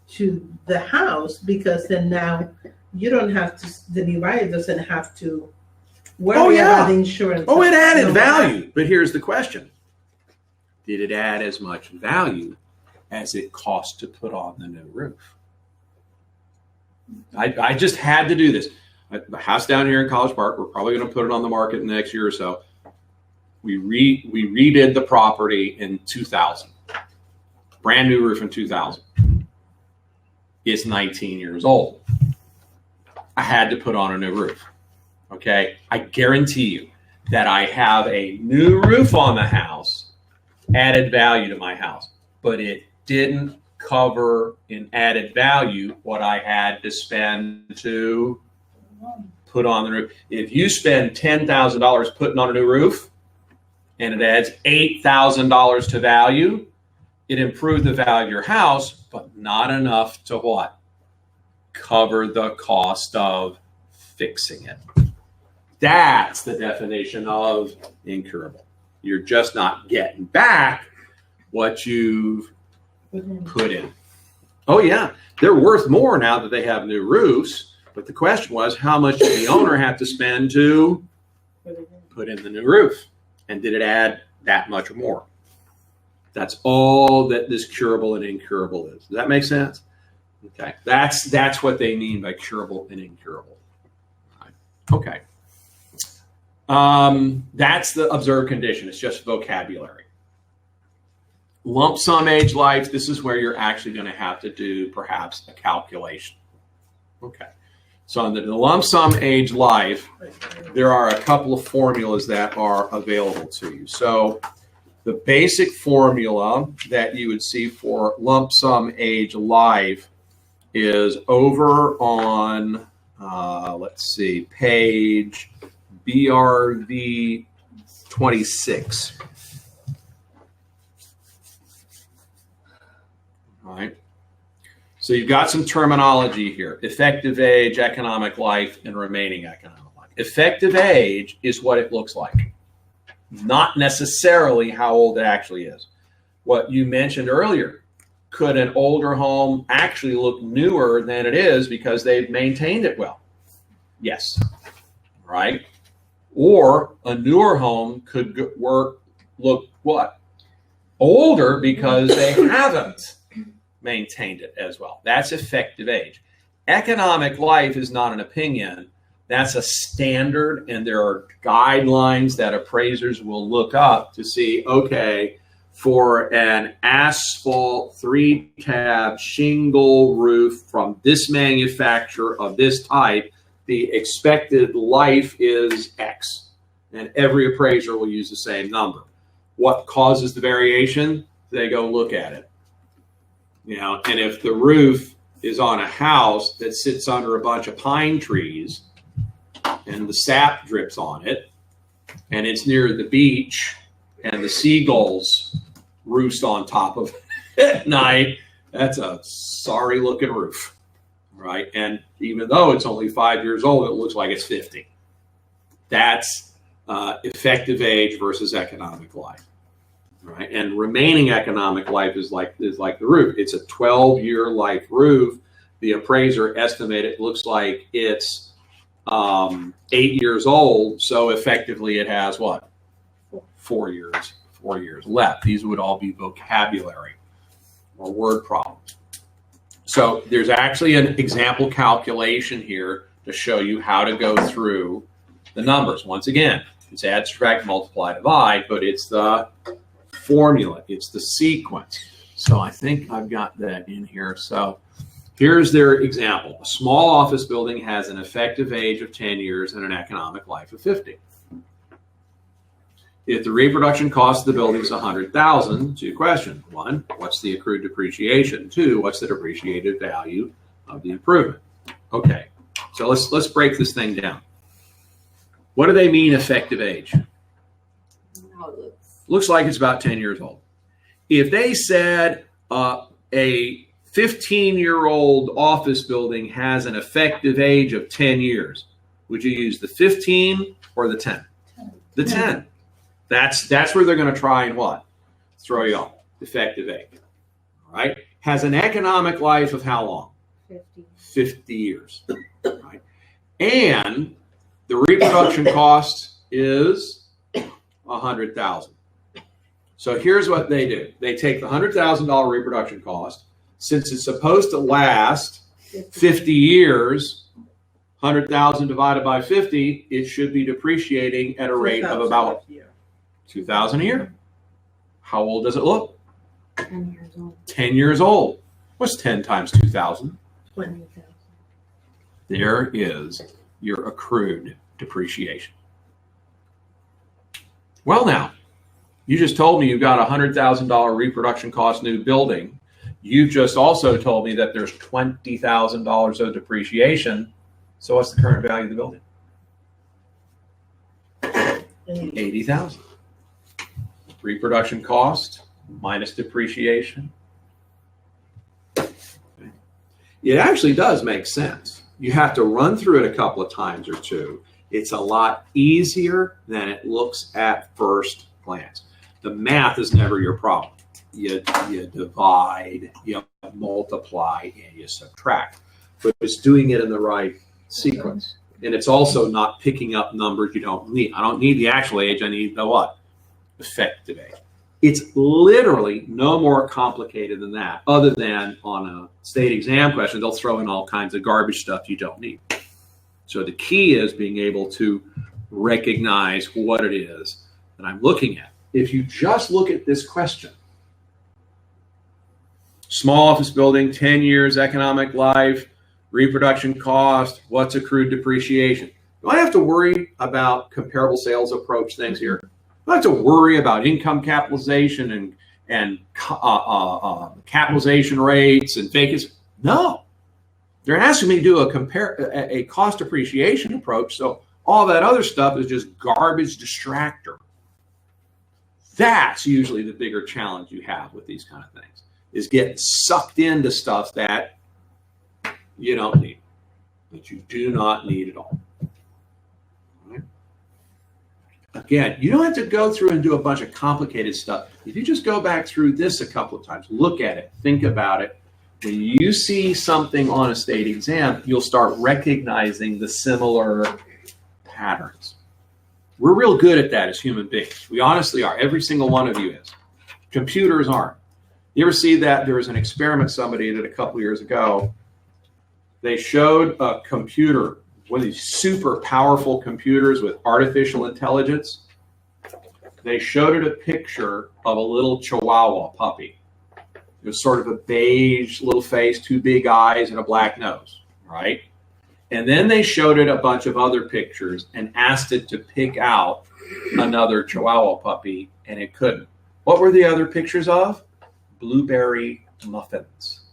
to the house because then now you don't have to, the new buyer doesn't have to worry about the insurance. Oh, it added value. But here's the question. Did it add as much value as it cost to put on the new roof? I just had to do this. The house down here in College Park, we're probably going to put it on the market in the next year or so. We redid the property in 2000. Brand new roof in 2000. It's 19 years old. I had to put on a new roof. Okay? I guarantee you that I have a new roof on the house, added value to my house, but it didn't cover in added value what I had to spend to put on the roof. If you spend $10,000 putting on a new roof and it adds $8,000 to value, it improved the value of your house, but not enough to what? Cover the cost of fixing it. That's the definition of incurable. You're just not getting back what you've put in. Oh yeah, they're worth more now that they have new roofs. But the question was, how much did the owner have to spend to put in the new roof? And did it add that much or more? That's all that this curable and incurable is. Does that make sense? Okay, that's what they mean by curable and incurable. Right. Okay. That's the observed condition. It's just vocabulary. Lump sum age life, this is where you're actually going to have to do perhaps a calculation. Okay. So under the lump sum age life, there are a couple of formulas that are available to you. So the basic formula that you would see for lump sum age life is over on, let's see, page BRV 26. All right. So you've got some terminology here. Effective age, economic life, and remaining economic life. Effective age is what it looks like, not necessarily how old it actually is. What you mentioned earlier, could an older home actually look newer than it is because they've maintained it well? Yes. Right? Or a newer home could look what? older because they haven't maintained it as well. That's effective age. Economic life is not an opinion. That's a standard, and there are guidelines that appraisers will look up to see, okay, for an asphalt 3-tab shingle roof from this manufacturer of this type, the expected life is X. And every appraiser will use the same number. What causes the variation? They go look at it. You know, and if the roof is on a house that sits under a bunch of pine trees and the sap drips on it, and it's near the beach and the seagulls roost on top of it at night, that's a sorry looking roof, right? And even though it's only 5 years old, it looks like it's 50. That's effective age versus economic life, right? And remaining economic life is like the roof. It's a 12-year life roof. The appraiser estimated it looks like it's 8 years old, so effectively it has what? 4 years. 4 years left. These would all be vocabulary or word problems. So there's actually an example calculation here to show you how to go through the numbers. Once again, it's add, subtract, multiply, divide, but it's the formula. It's the sequence. So I think I've got that in here. So here's their example. A small office building has an effective age of 10 years and an economic life of 50. If the reproduction cost of the building is $100,000, two questions. One, what's the accrued depreciation? Two, what's the depreciated value of the improvement? Okay, so let's break this thing down. What do they mean effective age? How it looks. Looks like it's about 10 years old. If they said a 15-year-old office building has an effective age of 10 years, would you use the 15 or the 10? The 10. That's where they're going to try and what? Throw you off. Effective age. All right? Has an economic life of how long? 50. 50 years. Right? And the reproduction cost is $100,000. So here's what they do. They take the $100,000 reproduction cost. Since it's supposed to last 50 years, 100,000 divided by 50, it should be depreciating at a rate of about $2,000 a year. How old does it look? 10 years old. 10 years old. What's 10 times 2,000? 20,000. There is your accrued depreciation. Well, now, you just told me you've got a $100,000 reproduction cost new building. You've just also told me that there's $20,000 of depreciation. So what's the current value of the building? $80,000. Reproduction cost minus depreciation. It actually does make sense. You have to run through it a couple of times or two. It's a lot easier than it looks at first glance. The math is never your problem. You divide, you multiply, and you subtract. But it's doing it in the right sequence. And it's also not picking up numbers you don't need. I don't need the actual age. I need the what? Effective age. It's literally no more complicated than that, other than on a state exam question, they'll throw in all kinds of garbage stuff you don't need. So the key is being able to recognize what it is that I'm looking at. If you just look at this question, small office building, 10 years economic life, reproduction cost, what's accrued depreciation? Do I have to worry about comparable sales approach things here? Do I have to worry about income capitalization and capitalization rates and vacancy? No. They're asking me to do a cost appreciation approach, so all that other stuff is just garbage distractor. That's usually the bigger challenge you have with these kind of things, is getting sucked into stuff that you don't need, that you do not need at all. Right? Again, you don't have to go through and do a bunch of complicated stuff. If you just go back through this a couple of times, look at it, think about it, when you see something on a state exam, you'll start recognizing the similar patterns. We're real good at that as human beings. We honestly are. Every single one of you is. Computers aren't. You ever see that? There was an experiment somebody did a couple years ago. They showed a computer, one of these super powerful computers with artificial intelligence. They showed it a picture of a little Chihuahua puppy. It was sort of a beige little face, 2 big eyes, and a black nose, right? And then they showed it a bunch of other pictures and asked it to pick out another Chihuahua puppy, and it couldn't. What were the other pictures of? Blueberry muffins.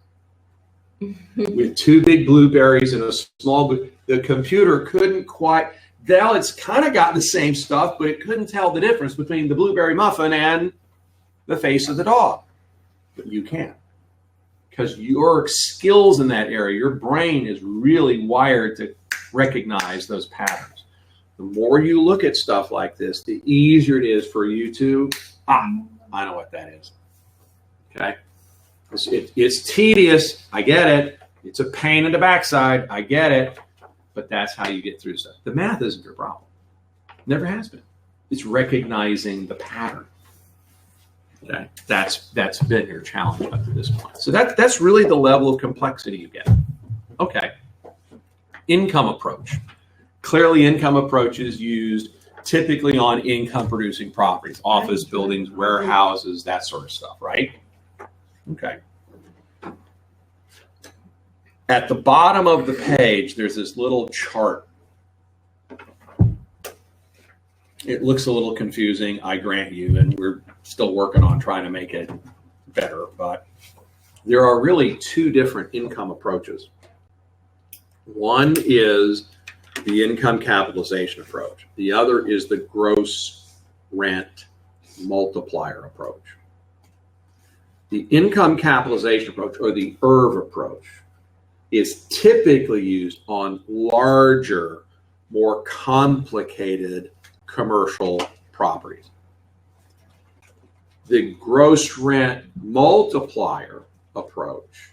With 2 big blueberries and a small, the computer couldn't quite, now it's kind of got the same stuff, but it couldn't tell the difference between the blueberry muffin and the face of the dog. But you can, because your skills in that area, your brain is really wired to recognize those patterns. The more you look at stuff like this, the easier it is for you to, I know what that is. Okay. It's tedious. I get it. It's a pain in the backside. I get it. But that's how you get through stuff. The math isn't your problem. Never has been. It's recognizing the pattern. Okay. That's been your challenge up to this point. So that's really the level of complexity you get. Okay. Income approach. Clearly, income approach is used typically on income producing properties, office buildings, warehouses, that sort of stuff, right? Okay. At the bottom of the page, there's this little chart. It looks a little confusing, I grant you, and we're still working on trying to make it better, but there are really 2 different income approaches. One is the income capitalization approach. The other is the gross rent multiplier approach. The income capitalization approach, or the IRV approach, is typically used on larger, more complicated commercial properties. The gross rent multiplier approach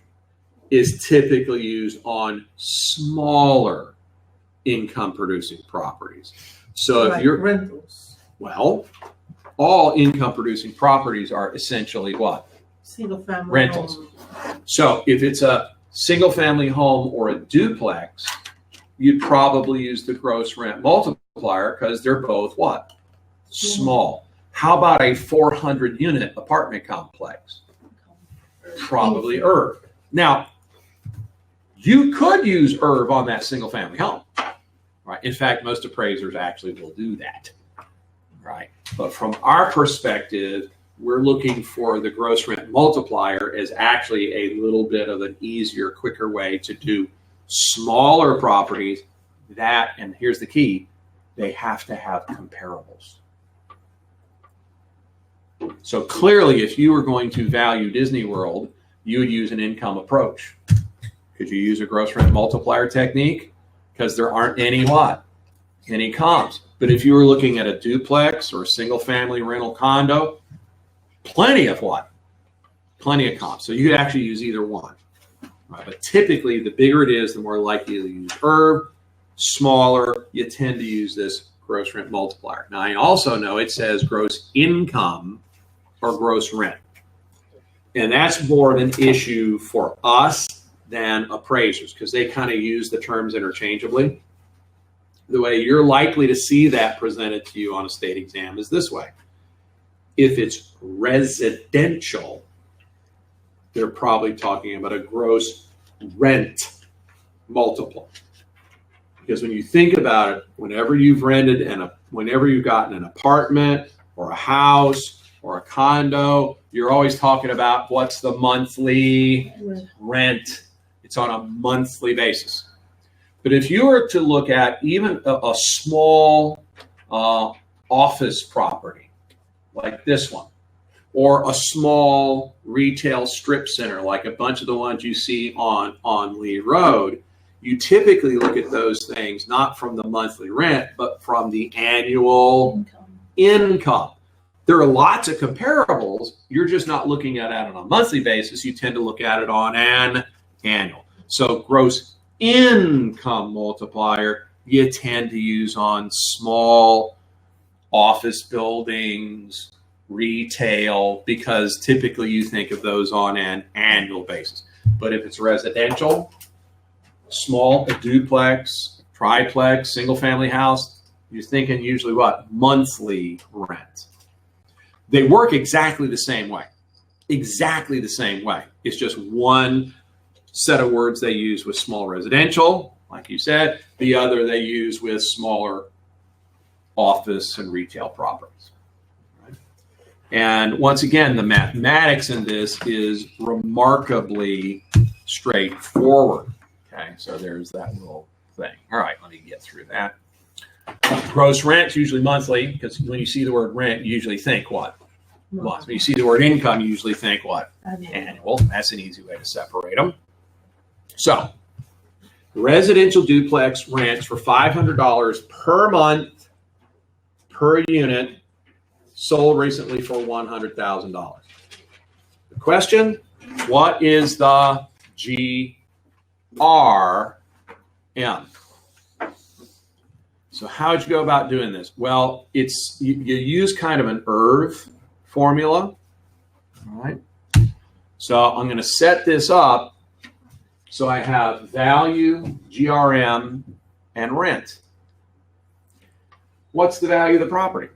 is typically used on smaller income producing properties. So like if you're rentals, well, all income producing properties are essentially what? single family Rentals. home. So if it's a single family home or a duplex, you'd probably use the gross rent multiplier because they're both what? Small. How about a 400 unit apartment complex? Probably IRV. Now, you could use IRV on that single family home, right? In fact, most appraisers actually will do that, right? But from our perspective, we're looking for the gross rent multiplier as actually a little bit of an easier, quicker way to do smaller properties that, and here's the key, they have to have comparables. So clearly, if you were going to value Disney World, you would use an income approach. Could you use a gross rent multiplier technique? Because there aren't any what? Any comps. But if you were looking at a duplex or a single family rental condo, plenty of what? Plenty of comps. So you could actually use either one. Right? But typically, the bigger it is, the more likely to use IRV. Smaller, you tend to use this gross rent multiplier. Now, I also know it says gross income or gross rent. And that's more of an issue for us than appraisers because they kind of use the terms interchangeably. The way you're likely to see that presented to you on a state exam is this way. If it's residential, they're probably talking about a gross rent multiple. Because when you think about it, whenever you've rented and whenever you've gotten an apartment or a house or a condo, you're always talking about what's the monthly rent. It's on a monthly basis. But if you were to look at even a small office property like this one, or a small retail strip center like a bunch of the ones you see on Lee Road, you typically look at those things not from the monthly rent, but from the annual income. There are lots of comparables. You're just not looking at it on a monthly basis. You tend to look at it on an annual. So gross income multiplier, you tend to use on small office buildings, retail, because typically you think of those on an annual basis. But if it's residential, small, a duplex, triplex, single family house, you're thinking usually what? Monthly rent. They work exactly the same way. Exactly the same way. It's just one set of words they use with small residential, like you said. The other they use with smaller office and retail properties. Right? And once again, the mathematics in this is remarkably straightforward. Okay, so there's that little thing. All right, let me get through that. Gross rent's usually monthly, because when you see the word rent, you usually think what? Month. When you see the word income, you usually think what? Annual. That's an easy way to separate them. So, residential duplex rents for $500 per month per unit, sold recently for $100,000. The question, what is the GRM? So how'd you go about doing this? Well, it's you use kind of an IRV formula. All right. So I'm going to set this up so I have value, GRM, and rent. What's the value of the property?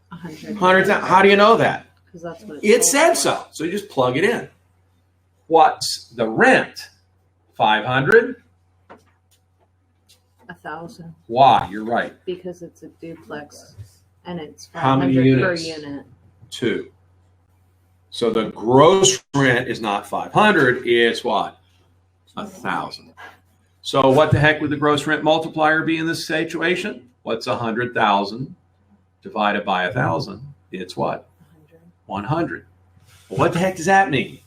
100. How do you know that? Because that's what It said so. So you just plug it in. What's the rent? 500. 1,000. Why? You're right. Because it's a duplex and it's How many 500 per units? unit. 2. So the gross rent is not 500. It's what? 1,000. So what the heck would the gross rent multiplier be in this situation? What's 100,000 divided by 1,000? It's what? 100. Well, what the heck does that mean?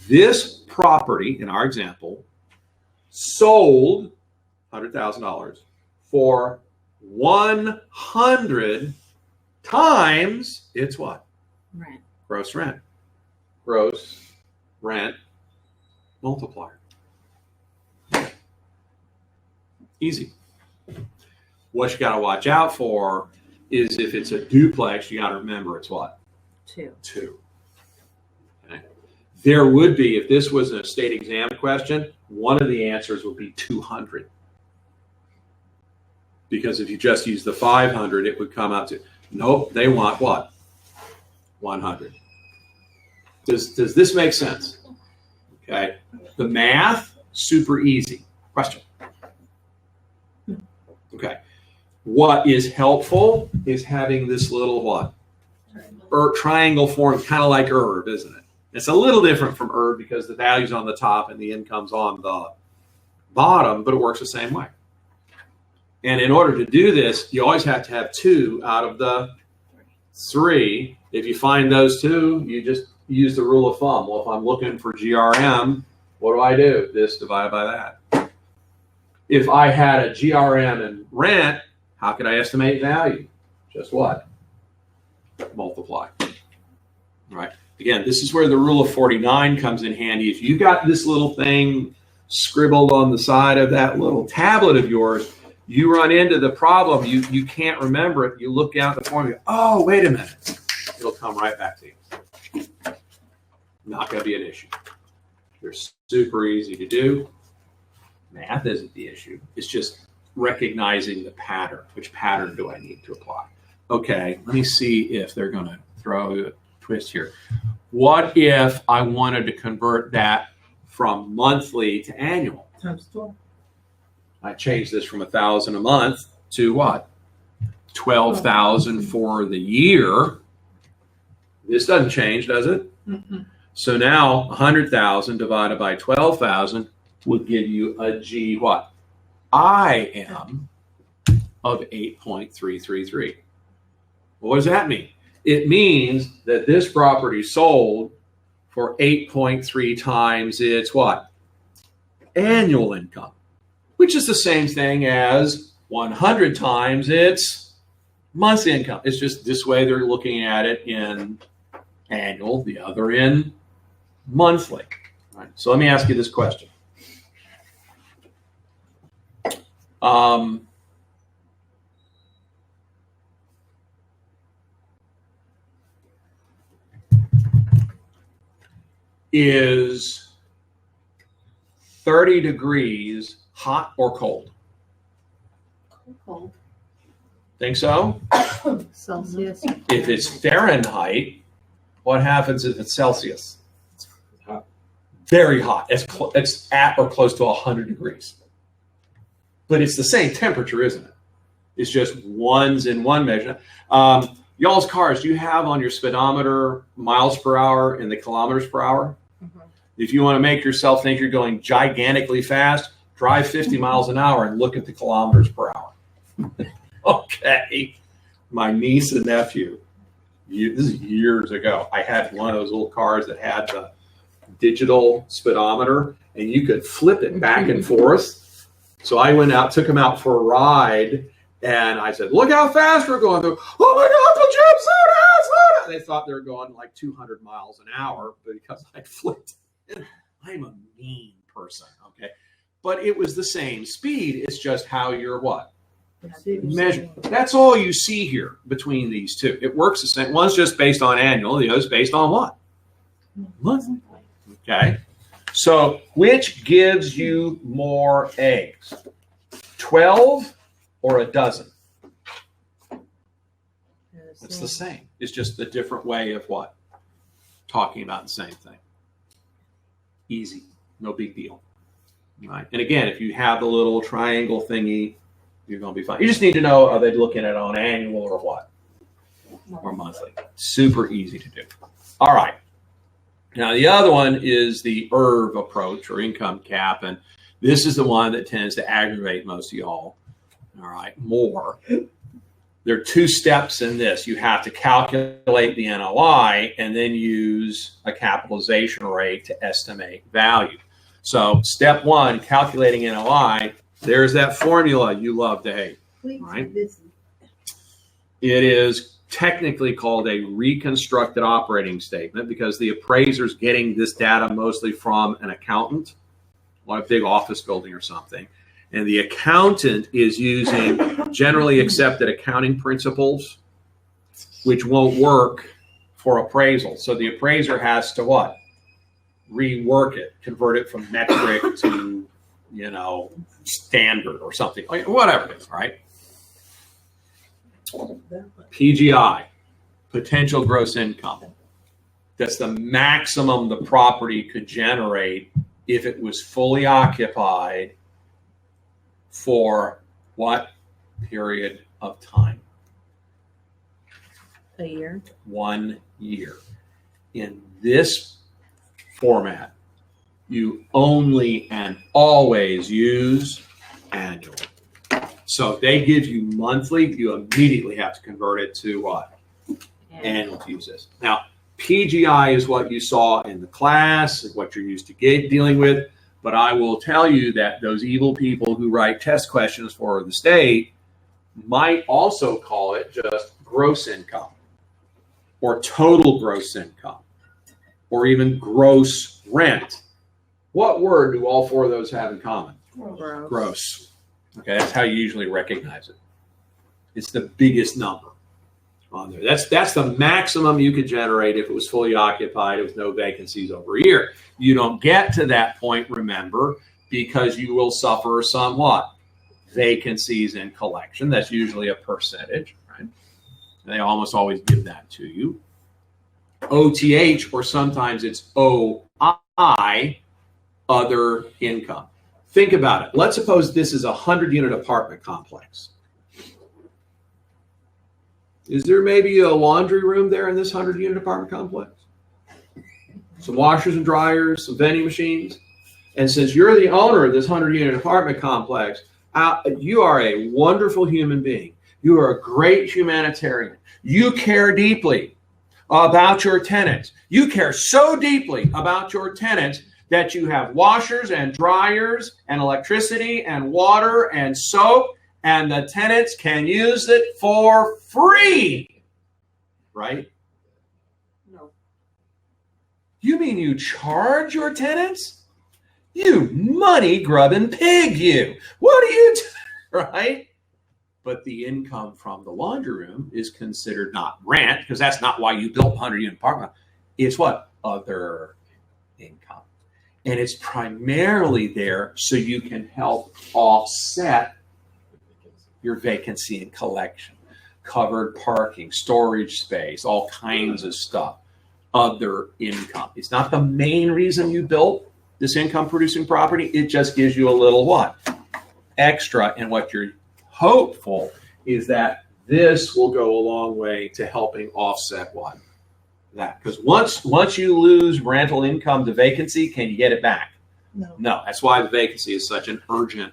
This property, in our example, sold $100,000 for 100 times its what? Rent. Gross rent. Gross rent multiplier. Easy. What you got to watch out for is if it's a duplex, you got to remember it's what? 2. 2. Okay. There would be, if this was a state exam question, one of the answers would be 200. Because if you just use the 500, it would come out to, nope, they want what? 100. Does this make sense? Okay. The math, super easy. Question. Okay. What is helpful is having this little what? Triangle form, kind of like IRV, isn't it? It's a little different from IRV because the value's on the top and the income's on the bottom, but it works the same way. And in order to do this, you always have to have 2 out of the 3. If you find those 2, you just use the rule of thumb. Well, if I'm looking for GRM, what do? This divided by that. If I had a GRM and rent, how could I estimate value? Just what? Multiply. All right. Again, this is where the rule of 49 comes in handy. If you got this little thing scribbled on the side of that little tablet of yours, you run into the problem. You can't remember it. You look down at the form, you go, oh, wait a minute. It'll come right back to you. Not going to be an issue. They're super easy to do. Math isn't the issue. It's just recognizing the pattern. Which pattern do I need to apply? Okay, let me see if they're going to throw a twist here. What if I wanted to convert that from monthly to annual? Times 12. I changed this from 1,000 a month to what? 12,000 for the year. This doesn't change, does it? Mm-mm. So now 100,000 divided by 12,000 would give you a G what? IM of 8.333. What does that mean? It means that this property sold for 8.3 times its what? Annual income, which is the same thing as 100 times its monthly income. It's just this way they're looking at it in annual, the other in monthly. All right, so let me ask you this question. is 30 degrees hot or cold? Cold. Think so? Celsius. If it's Fahrenheit, what happens if it's Celsius? Very hot. It's at or close to 100 degrees. But it's the same temperature, isn't it? It's just ones in one measure. Y'all's cars, do you have on your speedometer miles per hour and the kilometers per hour? Mm-hmm. If you want to make yourself think you're going gigantically fast, drive 50 miles an hour and look at the kilometers per hour. Okay. My niece and nephew, this is years ago, I had one of those little cars that had the digital speedometer, and you could flip it back and forth. So I went out, took him out for a ride, and I said, look how fast we're going. They're, oh my God, the Jim, slow down, slow down. They thought they were going like 200 miles an hour because I flipped. I'm a mean person, okay? But it was the same speed. It's just how you're what? Measure. That's all you see here between these two. It works the same. One's just based on annual. The other's based on what? Monthly. Okay. So which gives you more eggs? 12 or a dozen? It's the same. It's just a different way of what? Talking about the same thing. Easy. No big deal. All right. And again, if you have the little triangle thingy, you're going to be fine. You just need to know, are they looking at it on annual or what? Or monthly. Super easy to do. All right. Now, the other one is the IRV approach, or income cap, and this is the one that tends to aggravate most of y'all. All right, more. There are two steps in this. You have to calculate the NOI and then use a capitalization rate to estimate value. So step one, calculating NOI, there's that formula you love to hate. Right? It is technically called a reconstructed operating statement because the appraiser's getting this data mostly from an accountant, like a big office building or something. And the accountant is using generally accepted accounting principles, which won't work for appraisal. So the appraiser has to what? Rework it, convert it from metric to, standard or something, whatever it is, right? PGI, potential gross income. That's the maximum the property could generate if it was fully occupied for what period of time? A year. 1 year. In this format, you only and always use annual. So if they give you monthly, you immediately have to convert it to what? Annual to use this. Now, PGI is what you saw in the class, what you're used to dealing with. But I will tell you that those evil people who write test questions for the state might also call it just gross income or total gross income or even gross rent. What word do all four of those have in common? Gross. Gross. Okay, that's how you usually recognize it. It's the biggest number on there. That's the maximum you could generate if it was fully occupied with no vacancies over a year. You don't get to that point, remember, because you will suffer somewhat vacancies in collection. That's usually a percentage, right? And they almost always give that to you. OTH, or sometimes it's OI, other income. Think about it. Let's suppose this is a 100-unit apartment complex. Is there maybe a laundry room there in this 100-unit apartment complex? Some washers and dryers, some vending machines. And since you're the owner of this 100-unit apartment complex, you are a wonderful human being. You are a great humanitarian. You care deeply about your tenants. You care so deeply about your tenants that you have washers and dryers and electricity and water and soap, and the tenants can use it for free, right? No. You mean you charge your tenants? You money-grubbing pig, you. What do you do, right? But the income from the laundry room is considered not rent, because that's not why you built 100-unit apartment. It's what? Other income. And it's primarily there so you can help offset your vacancy and collection, covered parking, storage space, all kinds of stuff, other income. It's not the main reason you built this income producing property. It just gives you a little what? Extra. And what you're hopeful is that this will go a long way to helping offset what? That. Because once you lose rental income to vacancy, can you get it back? No. That's why the vacancy is such an urgent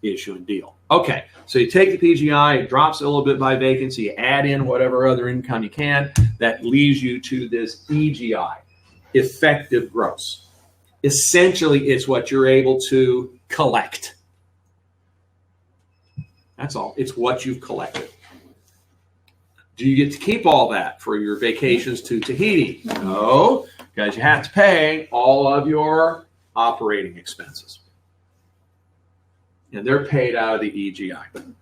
issue and deal. Okay, so you take the PGI, it drops a little bit by vacancy, you add in whatever other income you can, that leaves you to this EGI, effective gross. Essentially, it's what you're able to collect. That's all. It's what you've collected. Do you get to keep all that for your vacations to Tahiti? No, because you have to pay all of your operating expenses. And they're paid out of the EGI.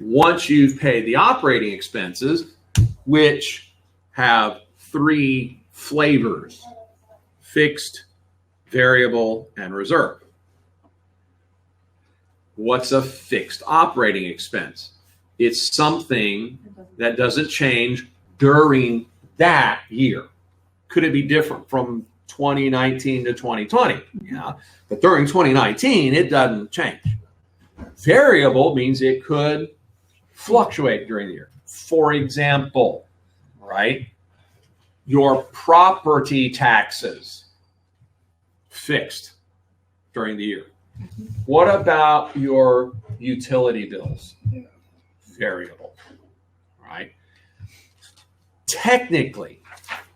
Once you've paid the operating expenses, which have 3 flavors: fixed, variable, and reserve. What's a fixed operating expense? It's something that doesn't change during that year. Could it be different from 2019 to 2020? Yeah, but during 2019, it doesn't change. Variable means it could fluctuate during the year. For example, right, your property taxes, fixed during the year. What about your utility bills? Variable, right? Technically,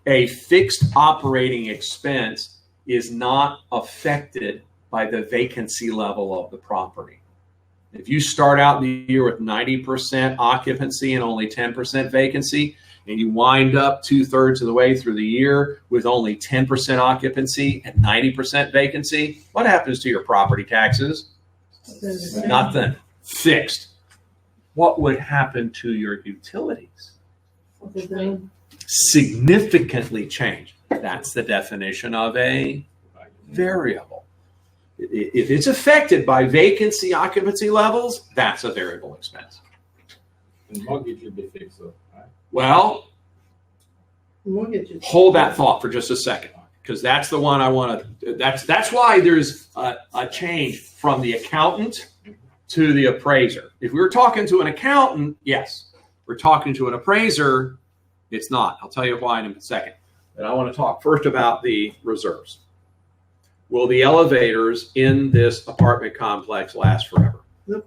a fixed operating expense is not affected by the vacancy level of the property. If you start out the year with 90% occupancy and only 10% vacancy, and you wind up 2/3 of the way through the year with only 10% occupancy and 90% vacancy, what happens to your property taxes? Nothing. Fixed. What would happen to your utilities? Significantly change. That's the definition of a variable. If it's affected by vacancy occupancy levels, that's a variable expense. The mortgage will be fixed, right? Well, hold that thought for just a second, because that's the one I want to. That's why there's a change from the accountant to the appraiser. If we were talking to an accountant, yes. We're talking to an appraiser, it's not. I'll tell you why in a second. But I want to talk first about the reserves. Will the elevators in this apartment complex last forever? Yep.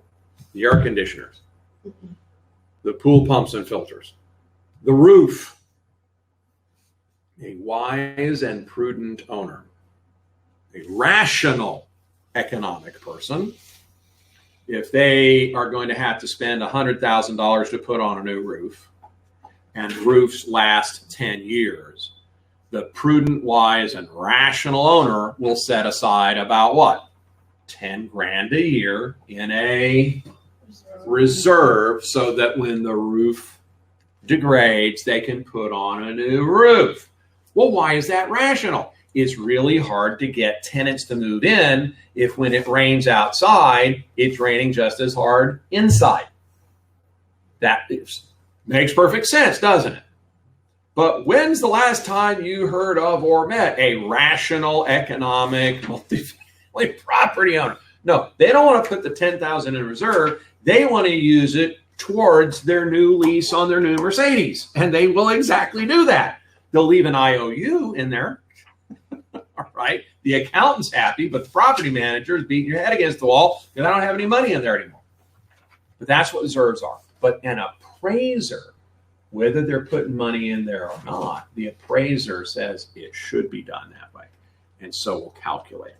The air conditioners, the pool pumps and filters, the roof. A wise and prudent owner, a rational economic person, if they are going to have to spend $100,000 to put on a new roof, and roofs last 10 years, the prudent, wise, and rational owner will set aside about what? 10 grand a year in a reserve so that when the roof degrades, they can put on a new roof. Well, why is that rational? It's really hard to get tenants to move in if when it rains outside, it's raining just as hard inside. That makes perfect sense, doesn't it? But when's the last time you heard of or met a rational economic multifamily property owner? No, they don't want to put the $10,000 in reserve. They want to use it towards their new lease on their new Mercedes. And they will exactly do that. They'll leave an IOU in there. All right. The accountant's happy, but the property manager is beating your head against the wall because I don't have any money in there anymore. But that's what reserves are. But an appraiser, whether they're putting money in there or not, the appraiser says it should be done that way. And so we'll calculate it.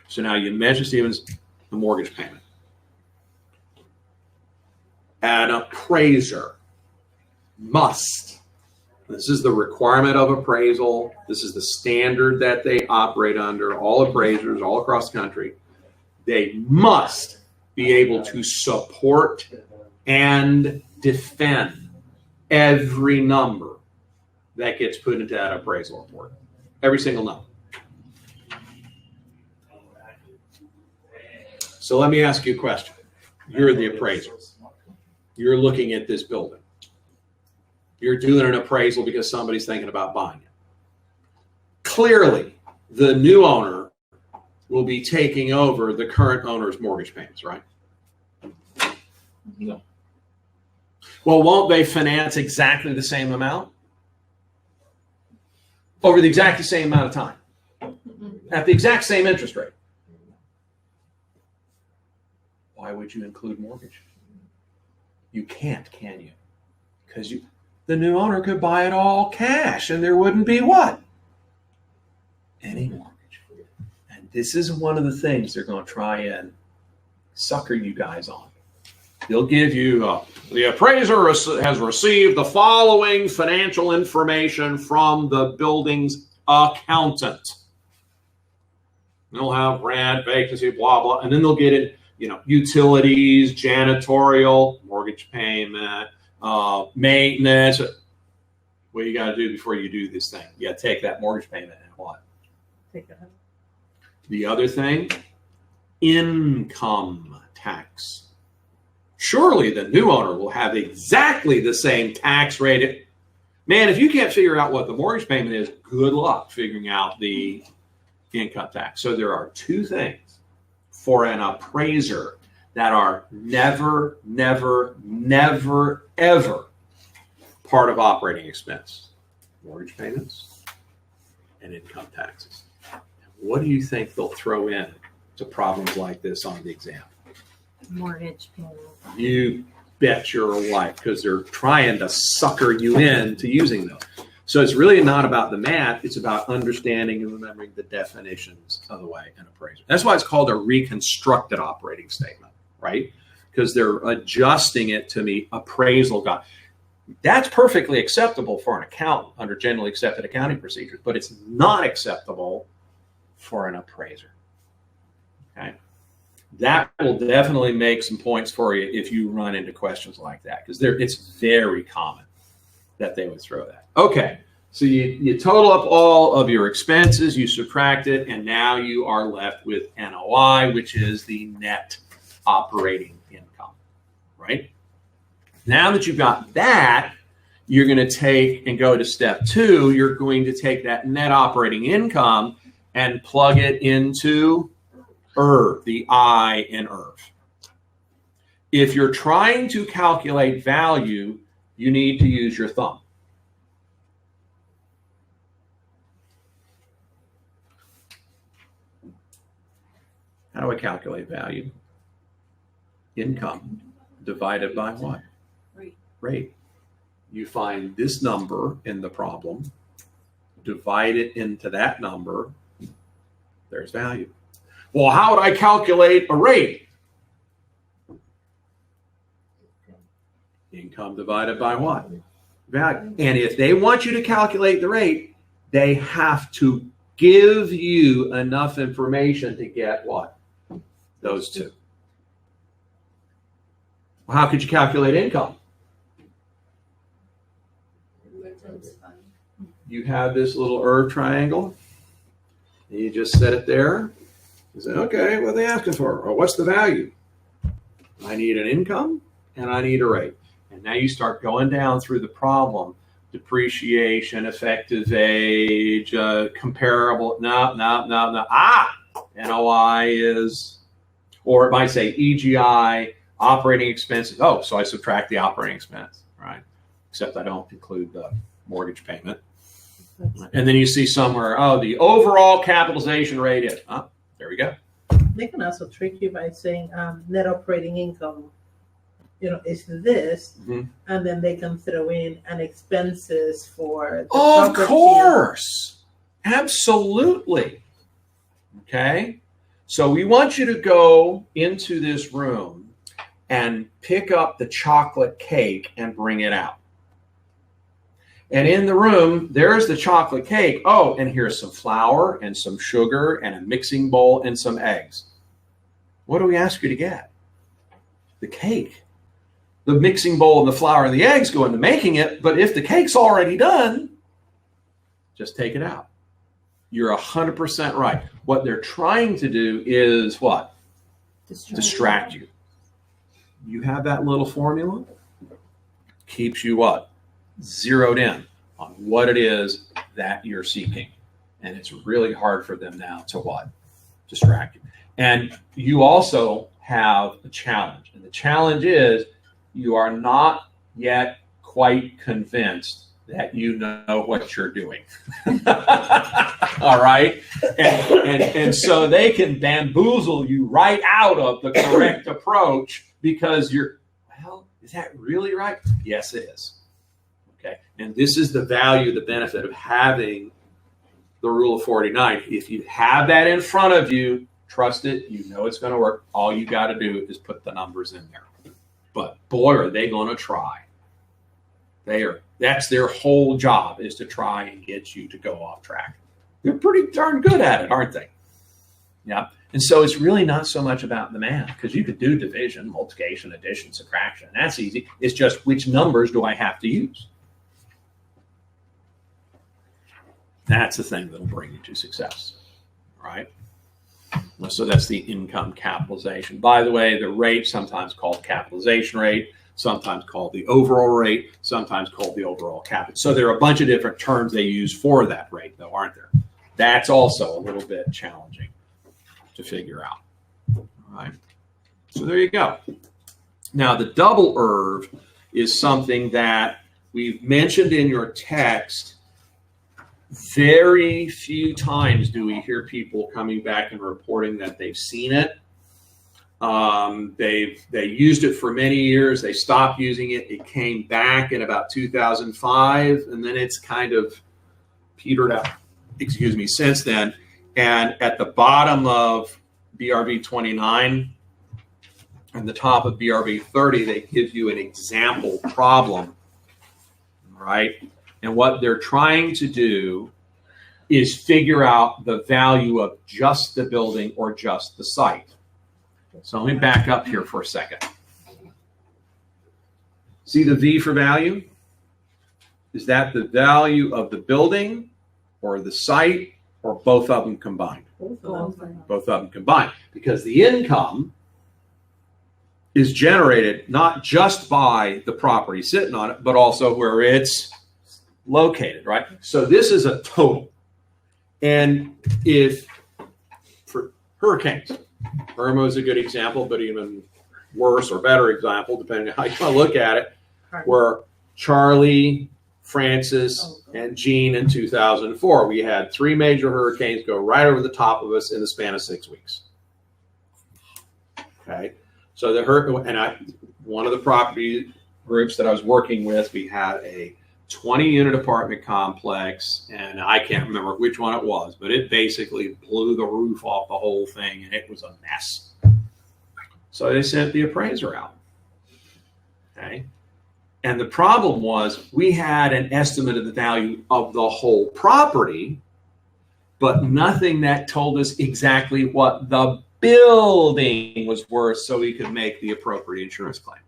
So now you measure, Stevens, the mortgage payment. An appraiser must, this is the requirement of appraisal, this is the standard that they operate under, all appraisers all across the country, they must be able to support and defend every number that gets put into that appraisal report. Every single number. So let me ask you a question. You're the appraiser. You're looking at this building. You're doing an appraisal because somebody's thinking about buying it. Clearly, the new owner will be taking over the current owner's mortgage payments, right? No. Well, won't they finance exactly the same amount? Over the exact same amount of time? At the exact same interest rate? Why would you include mortgage? You can't, can you? Because the new owner could buy it all cash and there wouldn't be what? Any mortgage. And this is one of the things they're going to try and sucker you guys on. They'll give you, the appraiser has received the following financial information from the building's accountant. They'll have rent, vacancy, blah, blah, and then they'll get in, utilities, janitorial, mortgage payment, maintenance. What you got to do before you do this thing? You got to take that mortgage payment and what? Take it out. The other thing, income tax. Surely the new owner will have exactly the same tax rate. Man, if you can't figure out what the mortgage payment is, good luck figuring out the income tax. So there are two things for an appraiser that are never, never, never, ever part of operating expense. Mortgage payments and income taxes. What do you think they'll throw in to problems like this on the exam? Mortgage payment. You bet your life, because they're trying to sucker you into using those. So it's really not about the math. It's about understanding and remembering the definitions of the way an appraiser. That's why it's called a reconstructed operating statement, right? Because they're adjusting it to meet appraisal guide. That's perfectly acceptable for an accountant under generally accepted accounting procedures, but it's not acceptable for an appraiser. Okay. That will definitely make some points for you if you run into questions like that, because it's very common that they would throw that. Okay, so you total up all of your expenses, you subtract it, and now you are left with NOI, which is the net operating income, right? Now that you've got that, you're going to take and go to step 2. You're going to take that net operating income and plug it into IRV, the I in IRV. If you're trying to calculate value, you need to use your thumb. How do I calculate value? Income divided by what? Rate. You find this number in the problem, divide it into that number, there's value. Well, how would I calculate a rate? Income divided by what? Value. And if they want you to calculate the rate, they have to give you enough information to get what? Those two. Well, how could you calculate income? You have this little IRV triangle. And you just set it there. You say, okay, what are they asking for? Or what's the value? I need an income and I need a rate. And now you start going down through the problem. Depreciation, effective age, comparable. No. NOI is, or it might say EGI, operating expenses. Oh, so I subtract the operating expense, right? Except I don't include the mortgage payment. And then you see somewhere, the overall capitalization rate is, there we go. They can also trick you by saying net operating income, is this, and then they can throw in an expenses for the Of property. course. Absolutely. Okay. So we want you to go into this room and pick up the chocolate cake and bring it out. And in the room, there's the chocolate cake. Oh, and here's some flour and some sugar and a mixing bowl and some eggs. What do we ask you to get? The cake. The mixing bowl and the flour and the eggs go into making it, but if the cake's already done, just take it out. You're 100% right. What they're trying to do is what? Distract you. You have that little formula, keeps you what? Zeroed in on what it is that you're seeking. And it's really hard for them now to what? Distract you. And you also have a challenge. And the challenge is you are not yet quite convinced that you know what you're doing. All right? And so they can bamboozle you right out of the correct approach because you're, well, is that really right? Yes, it is. Okay? And this is the value, the benefit of having the rule of 49. If you have that in front of you, trust it, you know it's going to work. All you got to do is put the numbers in there. But boy, are they going to try. That's their whole job, is to try and get you to go off track. They're pretty darn good at it, aren't they? Yeah. And so it's really not so much about the math, because you could do division, multiplication, addition, subtraction. That's easy. It's just which numbers do I have to use? That's the thing that'll bring you to success, right? So that's the income capitalization. By the way, the rate, sometimes called capitalization rate, sometimes called the overall rate, sometimes called the overall capital. So there are a bunch of different terms they use for that rate, though, aren't there? That's also a little bit challenging to figure out. All right. So there you go. Now, the double IRV is something that we've mentioned in your text. Very few times do we hear people coming back and reporting that they've seen it. They used it for many years. They stopped using it. It came back in about 2005, and then it's kind of petered out, since then. And at the bottom of BRV 29 and the top of BRV 30, they give you an example problem, right? And what they're trying to do is figure out the value of just the building or just the site. So let me back up here for a second. See the V for value? Is that the value of the building or the site or both of them combined? Both of them combined. Because the income is generated not just by the property sitting on it, but also where it's located, right? So this is a total. And if for hurricanes, Irma is a good example, but even worse or better example, depending on how you want to look at it, where Charlie, Francis, and Jean in 2004, we had 3 major hurricanes go right over the top of us in the span of 6 weeks. Okay, so the hurricane, and one of the property groups that I was working with, we had a 20-unit apartment complex, and I can't remember which one it was, but it basically blew the roof off the whole thing, and it was a mess. So they sent the appraiser out. Okay. And the problem was we had an estimate of the value of the whole property, but nothing that told us exactly what the building was worth so we could make the appropriate insurance claim.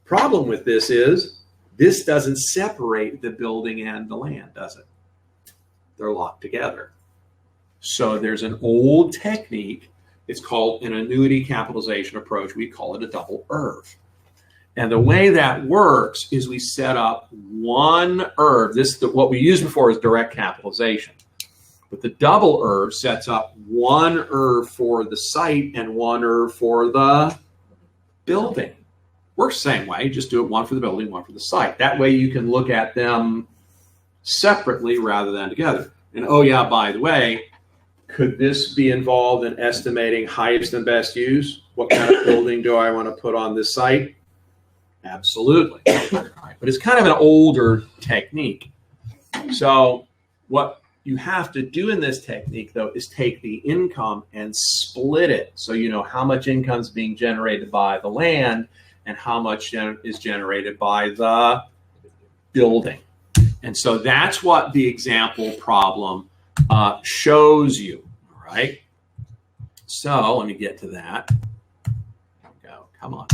Problem with this is this doesn't separate the building and the land, does it? They're locked together. So there's an old technique. It's called an annuity capitalization approach. We call it a double IRV. And the way that works is we set up one IRV. What we used before is direct capitalization. But the double IRV sets up one IRV for the site and one IRV for the building. Works the same way, just do it one for the building, one for the site. That way you can look at them separately rather than together. And oh yeah, by the way, could this be involved in estimating highest and best use? What kind of building do I want to put on this site? Absolutely. But it's kind of an older technique. So what you have to do in this technique, though, is take the income and split it so you know how much income is being generated by the land and how much is generated by the building. And so that's what the example problem shows you, all right? So let me get to that. There we go. Come on.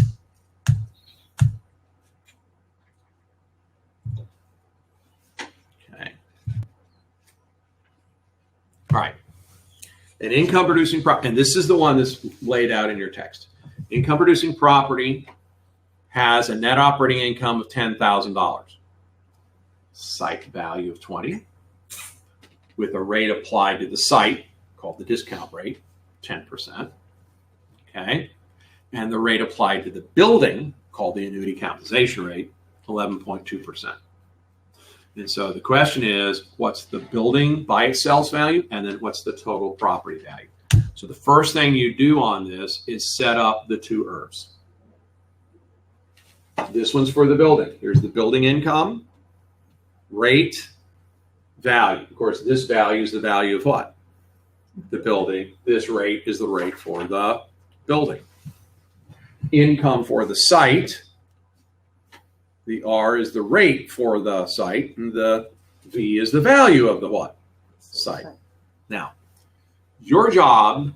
Okay. An income producing property, and this is the one that's laid out in your text. Income producing property has a net operating income of $10,000. Site value of 20 with a rate applied to the site called the discount rate, 10%. Okay. And the rate applied to the building called the annuity capitalization rate, 11.2%. And so the question is, what's the building by itself value? And then what's the total property value? So the first thing you do on this is set up the two IRFs. This one's for the building. Here's the building income, rate, value. Of course, this value is the value of what? The building. This rate is the rate for the building. Income for the site. The R is the rate for the site, and the V is the value of the what? Site. Now, your job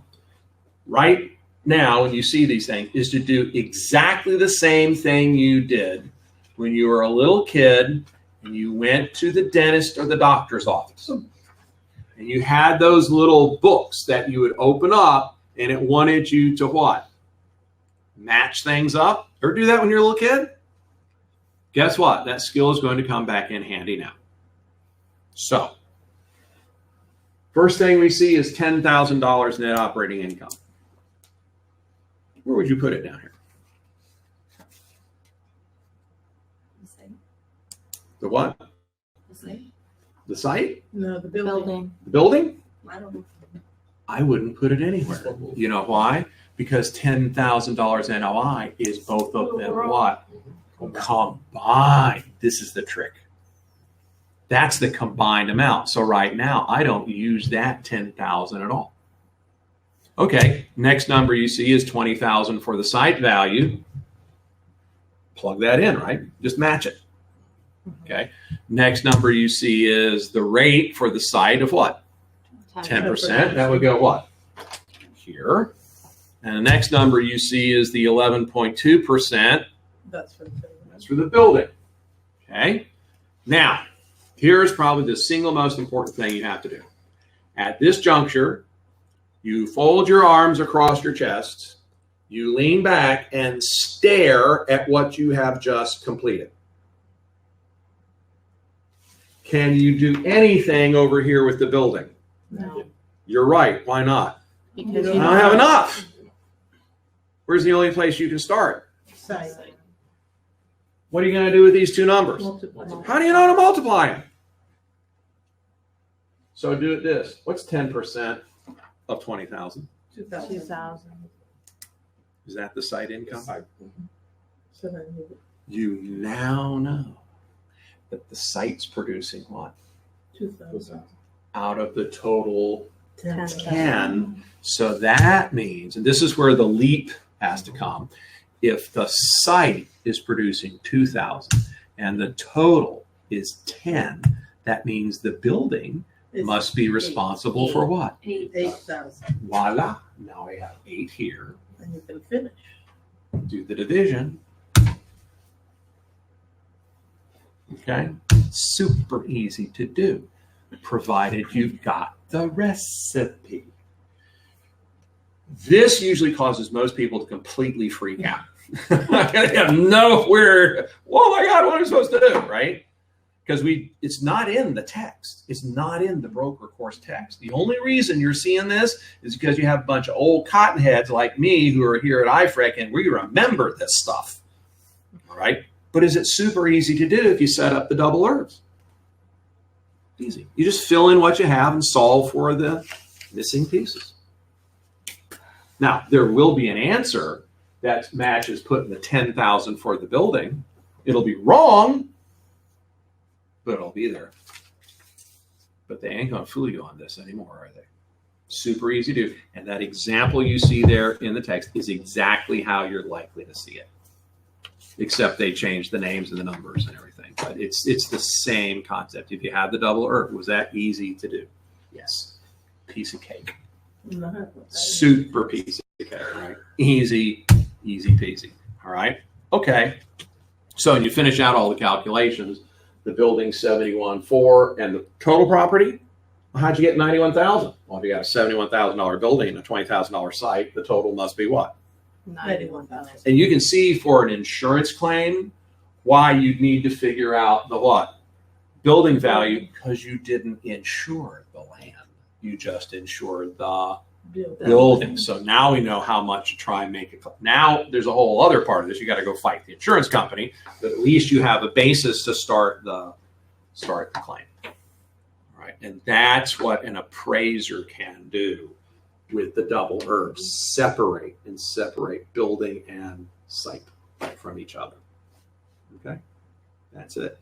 right now when you see these things is to do exactly the same thing you did when you were a little kid and you went to the dentist or the doctor's office. And you had those little books that you would open up and it wanted you to what? Match things up? Ever do that when you're a little kid? Guess what? That skill is going to come back in handy now. So, first thing we see is $10,000 net operating income. Where would you put it down here? The what? The site? No, the building. The building? I don't know. I wouldn't put it anywhere. You know why? Because $10,000 NOI is both of them what? Combined. This is the trick. That's the combined amount. So right now, I don't use that 10,000 at all. Okay, next number you see is 20,000 for the site value. Plug that in, right? Just match it. Okay. Next number you see is the rate for the site of what? 10%. That would go what? Here. And the next number you see is the 11.2%. That's for the building. That's for the building. Okay. Now, here's probably the single most important thing you have to do. At this juncture, you fold your arms across your chest, you lean back and stare at what you have just completed. Can you do anything over here with the building? No. You're right. Why not? Because I don't have enough. Where's the only place you can start? Site. What are you going to do with these two numbers? Multiply. How do you know how to multiply them? So do it this. What's 10% of 20,000? 2,000. 2,000. Is that the site income? So then You now know that the site's producing what? 2,000. Out of the total 10,000. 10. So that means, and this is where the leap has to come, if the site is producing 2,000 and the total is 10, that means the building It's must be responsible for what? 8,000. Voila. Now I have 8 here. And you can finish. Do the division. Okay. Super easy to do, provided you've got the recipe. This usually causes most people to completely freak out. They have nowhere. Oh my God, what am I supposed to do? Right? Because it's not in the text. It's not in the broker course text. The only reason you're seeing this is because you have a bunch of old cottonheads like me who are here at IFREC and we remember this stuff. All right. But is it super easy to do if you set up the double IRFs? Easy. You just fill in what you have and solve for the missing pieces. Now, there will be an answer that matches putting the 10,000 for the building. It'll be wrong, but it'll be there. But they ain't going to fool you on this anymore, are they? Super easy to do. And that example you see there in the text is exactly how you're likely to see it. Except they changed the names and the numbers and everything. But it's the same concept. If you have the double IRF, was that easy to do? Yes. Piece of cake. No. Super piece of cake, right? Easy, easy peasy. All right. Okay. So you finish out all the calculations. The building 71.4 and the total property Well, how'd you get 91,000? Well, if you got a $71,000 building and a $20,000 site, the total must be what? 91,000. And you can see for an insurance claim why you'd need to figure out the what? Building value, because you didn't insure the land. You just insured the building. So now we know how much to try and make it. Now there's a whole other part of this. You got to go fight the insurance company, but at least you have a basis to start the claim. All right, and that's what an appraiser can do with the double herbs: separate building and site from each other. Okay, that's it.